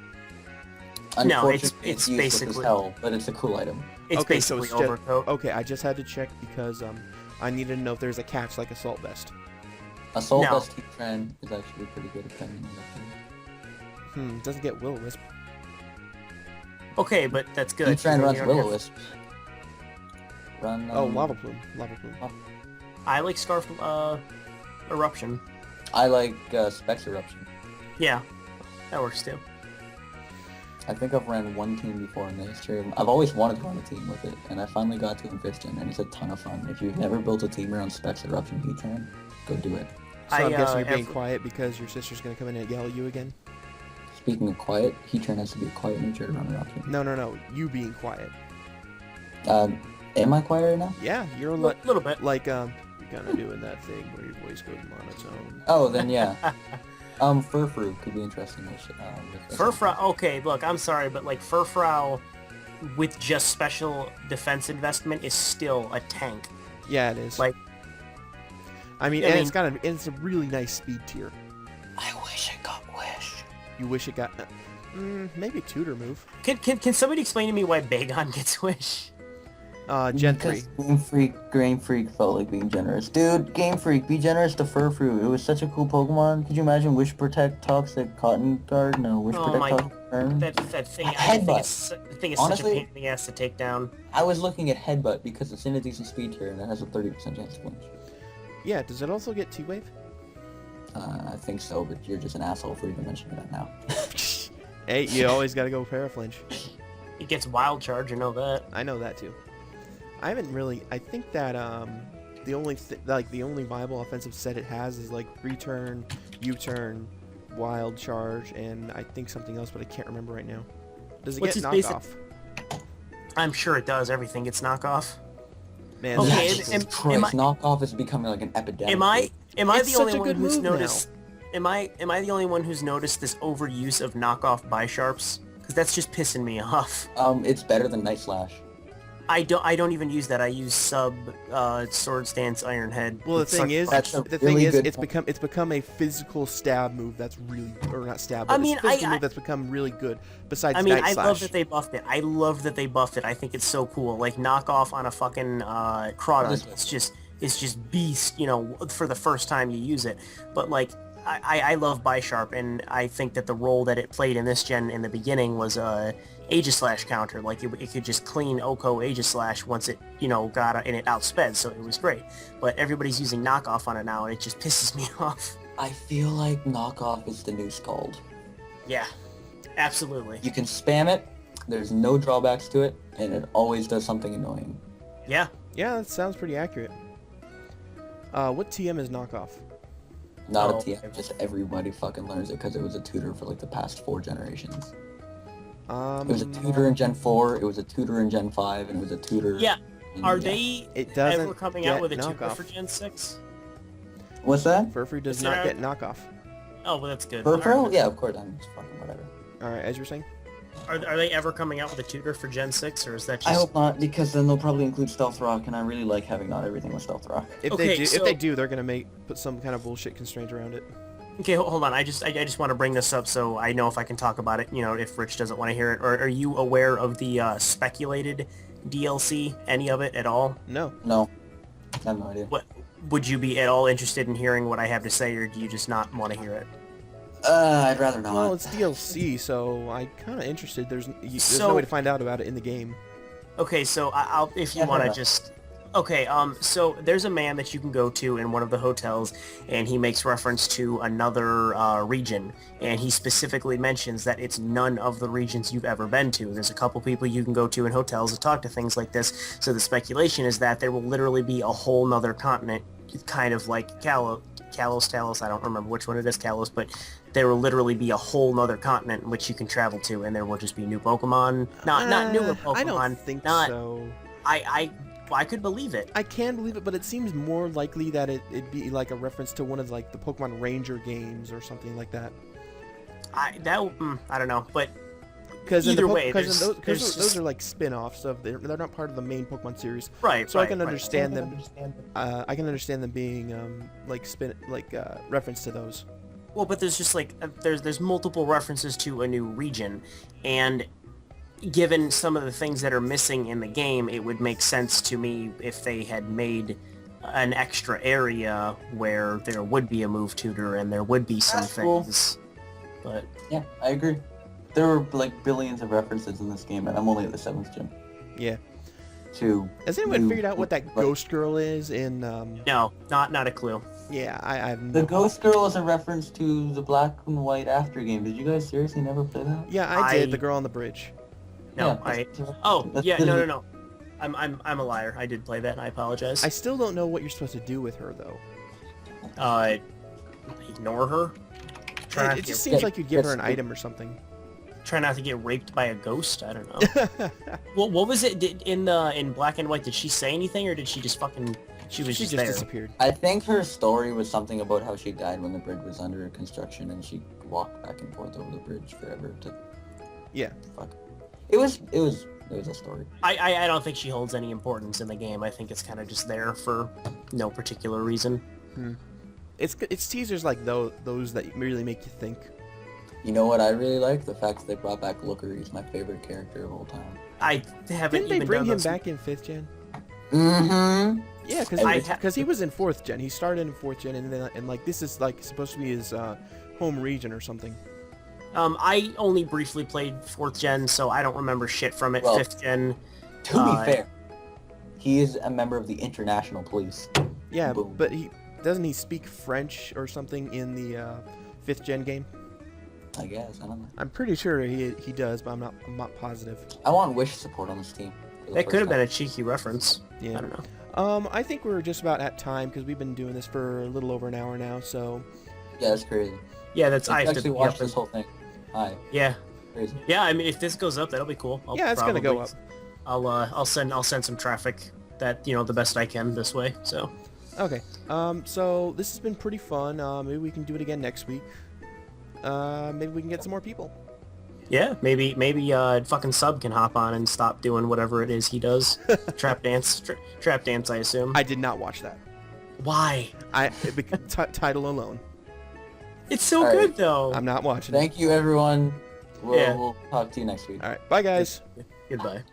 Speaker 2: No, it's
Speaker 3: Unfortunately, useless
Speaker 2: basically-
Speaker 3: as hell, but it's a cool item.
Speaker 2: It's
Speaker 1: Okay, so
Speaker 2: basically
Speaker 1: it's
Speaker 2: overcoat.
Speaker 1: Okay, I just had to check because I needed to know if there's a catch like Assault Vest.
Speaker 3: Assault
Speaker 2: No.
Speaker 3: Vest Heatran is actually pretty good at training.
Speaker 1: Doesn't get Will-O-Wisp.
Speaker 2: Okay, but that's good.
Speaker 3: Heatran runs
Speaker 2: You don't have-
Speaker 3: Will-O-Wisp. Run.
Speaker 1: Oh, Lava Plume. Lava Plume.
Speaker 2: I like Scarf Eruption.
Speaker 3: I like Specs Eruption.
Speaker 2: Yeah, that works too.
Speaker 3: I think I've ran one team before in the history of... I've always wanted to run a team with it, and I finally got to in 5th gen, and it's a ton of fun. If you've never built a team around Specs Eruption Heatran, go do it.
Speaker 1: So I'm guessing you're being
Speaker 2: have-
Speaker 1: quiet because your sister's gonna come in and yell at you again?
Speaker 3: Speaking of quiet, Heatran has to be a quiet nature to run Eruption.
Speaker 1: No, you being quiet.
Speaker 4: Am I quiet right now?
Speaker 1: Yeah, you're
Speaker 2: Little bit.
Speaker 1: like you're kind of doing that thing where your voice goes monotone.
Speaker 4: Oh, then yeah. Furfru could be interesting.
Speaker 2: Furfrou, okay, look, I'm sorry, but like Furfrou with just special defense investment is still a tank.
Speaker 1: Yeah, it is.
Speaker 2: Like,
Speaker 1: I mean,
Speaker 2: I
Speaker 1: and
Speaker 2: mean-
Speaker 1: it's a really nice speed tier.
Speaker 4: I wish it got Wish.
Speaker 1: You wish it got maybe tutor move.
Speaker 2: Can somebody explain to me why Bagon gets Wish?
Speaker 1: Gen 3.
Speaker 4: Because Game Freak felt like being generous. Dude, Game Freak, be generous to Furfru. It was such a cool Pokemon. Could you imagine Wish Protect Toxic Cotton Guard? No, Wish
Speaker 2: Oh
Speaker 4: Protect
Speaker 2: my-
Speaker 4: Toxic Burn.
Speaker 2: That thing, I
Speaker 4: Headbutt.
Speaker 2: think it's such a
Speaker 4: Honestly-
Speaker 2: pain in the ass to take down.
Speaker 4: I was looking at Headbutt because it's in a decent speed tier and it has a 30% chance to flinch.
Speaker 1: Yeah, does it also get T-Wave?
Speaker 4: I think so, but you're just an asshole for even mentioning that now.
Speaker 1: Hey, you always gotta go Paraflinch.
Speaker 2: It gets Wild Charge, you know that.
Speaker 1: I know that too. I haven't really. I think that the only viable offensive set it has is like return, U-turn, wild charge, and I think something else, but I can't remember right now. Does it
Speaker 2: What's
Speaker 1: get
Speaker 2: its
Speaker 1: knockoff?
Speaker 2: I'm sure it does. Everything gets knockoff.
Speaker 1: Man,
Speaker 2: Okay,
Speaker 1: that's-
Speaker 4: Jesus
Speaker 2: am
Speaker 4: Christ,
Speaker 2: I-
Speaker 4: knockoff is becoming like an epidemic.
Speaker 2: Am I
Speaker 1: It's
Speaker 2: the
Speaker 1: such
Speaker 2: only
Speaker 1: a
Speaker 2: one
Speaker 1: good
Speaker 2: who's
Speaker 1: move now.
Speaker 2: noticed? Am I the only one who's noticed this overuse of knockoff Bisharps? Because that's just pissing me off.
Speaker 4: It's better than Night Slash.
Speaker 2: I don't even use that. I use sub Sword Stance Iron Head.
Speaker 1: well, the
Speaker 2: It's
Speaker 1: thing
Speaker 2: like-
Speaker 1: is,
Speaker 4: That's a really good
Speaker 1: it's
Speaker 4: point.
Speaker 1: become a physical stab move that's really, or not stab,
Speaker 2: I
Speaker 1: but
Speaker 2: mean,
Speaker 1: it's a physical
Speaker 2: I-
Speaker 1: move that's become really good. Besides
Speaker 2: I mean,
Speaker 1: Night
Speaker 2: I
Speaker 1: Slash.
Speaker 2: love that they buffed it. I love that they buffed it. I think it's so cool. Like knockoff on a fucking Crawdaunt. It's just beast. You know, for the first time you use it. But like, I love Bisharp, and I think that the role that it played in this gen in the beginning was Aegislash counter. Like it could just clean Oko Aegislash once it got and it outsped, so it was great. But everybody's using knockoff on it now, and it just pisses me off.
Speaker 4: I feel like knockoff is the new Scald.
Speaker 2: Yeah, absolutely.
Speaker 4: You can spam it, there's no drawbacks to it, and it always does something annoying.
Speaker 2: Yeah.
Speaker 1: Yeah, that sounds pretty accurate. What TM is knockoff?
Speaker 4: Not
Speaker 2: Oh,
Speaker 4: a TM, just everybody fucking learns it because it was a tutor for like the past 4 generations. It was a tutor in Gen 4, it was a tutor in Gen 5, and it was a tutor...
Speaker 2: Yeah.
Speaker 4: in-
Speaker 2: Are
Speaker 4: yeah.
Speaker 2: they
Speaker 1: It doesn't
Speaker 2: ever coming
Speaker 1: get
Speaker 2: out with a tutor
Speaker 1: knockoff.
Speaker 2: for Gen 6?
Speaker 3: What's that?
Speaker 1: Furfrou does
Speaker 2: Is
Speaker 1: not
Speaker 2: there-
Speaker 1: get knockoff.
Speaker 2: Oh, well, that's good.
Speaker 4: Furfrou? Yeah, of course, I'm just fucking whatever.
Speaker 1: Alright, as you're saying?
Speaker 2: Are they ever coming out with a tutor for Gen 6, or is that just...
Speaker 3: I hope not, because then they'll probably include Stealth Rock, and I really like having not everything with Stealth Rock.
Speaker 1: If
Speaker 2: Okay,
Speaker 1: they do, they're gonna put some kind of bullshit constraint around it.
Speaker 2: Okay, hold on. I just want to bring this up so I know if I can talk about it, if Rich doesn't want to hear it. Or are you aware of the speculated DLC, any of it at all?
Speaker 1: No.
Speaker 3: No. I have no idea.
Speaker 2: What would you be at all interested in hearing what I have to say, or do you just not want to hear it?
Speaker 3: I'd rather not.
Speaker 1: Well, it's DLC, so I'm kind of interested. There's no
Speaker 2: So-
Speaker 1: way to find out about it in the game.
Speaker 2: Okay, so I'll if you
Speaker 3: Yeah,
Speaker 2: want to
Speaker 3: fair enough.
Speaker 2: just... Okay, so there's a man that you can go to in one of the hotels, and he makes reference to another region, and he specifically mentions that it's none of the regions you've ever been to. There's a couple people you can go to in hotels to talk to things like this, so the speculation is that there will literally be a whole nother continent, kind of like Talos, I don't remember which one it is, Kalos, but there will literally be a whole nother continent in which you can travel to, and there will just be new Pokemon, not newer Pokemon,
Speaker 1: I don't think
Speaker 2: not,
Speaker 1: so.
Speaker 2: I could believe it.
Speaker 1: I can believe it, but it seems more likely that it'd be like a reference to one of like the Pokemon Ranger games or something like that.
Speaker 2: I don't know, but
Speaker 1: Because
Speaker 2: Either way,
Speaker 1: those
Speaker 2: there's
Speaker 1: are like spin-offs of they're not part of the main Pokemon series.
Speaker 2: right.
Speaker 1: So
Speaker 2: right,
Speaker 1: I can
Speaker 2: right.
Speaker 1: understand them. I can understand them being reference to those.
Speaker 2: Well, but there's just like there's multiple references to a new region, and given some of the things that are missing in the game, it would make sense to me if they had made an extra area where there would be a move tutor and there would be some
Speaker 3: That's cool.
Speaker 2: things. But
Speaker 3: Yeah, I agree. There were like billions of references in this game, and I'm only at the 7th gym.
Speaker 1: Yeah.
Speaker 3: To
Speaker 1: Has anyone
Speaker 3: new-
Speaker 1: figured out what that
Speaker 3: like,
Speaker 1: Ghost Girl is in?
Speaker 2: no, not a clue.
Speaker 1: Yeah, I have
Speaker 3: The
Speaker 1: no.
Speaker 3: Ghost Girl is a reference to the Black and White After game. Did you guys seriously never play that?
Speaker 1: Yeah, I did.
Speaker 2: I-
Speaker 1: The girl on the bridge.
Speaker 2: No,
Speaker 3: Yeah,
Speaker 2: I.
Speaker 3: that's a reference.
Speaker 2: Oh,
Speaker 3: That's
Speaker 2: yeah, no.
Speaker 3: literally-
Speaker 2: I'm a liar. I did play that, and I apologize.
Speaker 1: I still don't know what you're supposed to do with her though.
Speaker 2: Ignore her. Try not
Speaker 1: It
Speaker 2: to
Speaker 1: just
Speaker 2: get-
Speaker 1: seems like you'd give her an
Speaker 4: that's-
Speaker 1: item or something.
Speaker 2: try not to get raped by a ghost. I don't know. Well, what was it in Black and White? Did she say anything, or did she just fucking? She was
Speaker 1: She
Speaker 2: just
Speaker 1: just
Speaker 2: there.
Speaker 1: disappeared.
Speaker 4: I think her story was something about how she died when the bridge was under construction, and she walked back and forth over the bridge forever to.
Speaker 1: Yeah.
Speaker 4: Fuck. It was a story.
Speaker 2: I don't think she holds any importance in the game. I think it's kind of just there for no particular reason.
Speaker 1: It's teasers like those that really make you think.
Speaker 4: You know what I really like? The fact that they brought back Looker. He's my favorite character of all time.
Speaker 2: I haven't
Speaker 1: Didn't they
Speaker 2: even
Speaker 1: bring
Speaker 2: done
Speaker 1: him
Speaker 2: those-
Speaker 1: back in 5th gen?
Speaker 4: Mm-hmm.
Speaker 1: Yeah, because he was in 4th gen. He started in 4th gen, and like this is like supposed to be his home region or something.
Speaker 2: I only briefly played 4th gen, so I don't remember shit from it.
Speaker 4: Well,
Speaker 2: 5th gen.
Speaker 4: To be fair, he is a member of the International Police.
Speaker 1: Yeah,
Speaker 4: Boom.
Speaker 1: but doesn't he speak French or something in the 5th gen game?
Speaker 4: I guess. I don't know.
Speaker 1: I'm pretty sure he does, but I'm not positive.
Speaker 4: I want Wish support on this team.
Speaker 2: That could have been a cheeky reference.
Speaker 1: Yeah.
Speaker 2: I don't know.
Speaker 1: I think we're just about at time because we've been doing this for a little over an hour now. So
Speaker 4: Yeah, that's crazy.
Speaker 2: Yeah, that's
Speaker 4: I
Speaker 2: I have
Speaker 4: actually
Speaker 2: to
Speaker 4: watched
Speaker 2: yep.
Speaker 4: this whole thing. Hi.
Speaker 2: Yeah,
Speaker 4: Crazy.
Speaker 2: yeah. I mean, if this goes up, that'll be cool.
Speaker 1: yeah, it's gonna go up.
Speaker 2: I'll send some traffic that the best I can this way. So
Speaker 1: Okay. So this has been pretty fun. Maybe we can do it again next week. Maybe we can get some more people.
Speaker 2: yeah, maybe fucking Sub can hop on and stop doing whatever it is he does. Trap dance, I assume.
Speaker 1: I did not watch that.
Speaker 2: Why?
Speaker 1: Title alone.
Speaker 2: It's so
Speaker 4: All right.
Speaker 2: good though.
Speaker 1: I'm not watching it.
Speaker 4: Thank you, everyone.
Speaker 2: Yeah.
Speaker 4: We'll talk to you next week.
Speaker 1: All right. Bye, guys.
Speaker 2: Goodbye.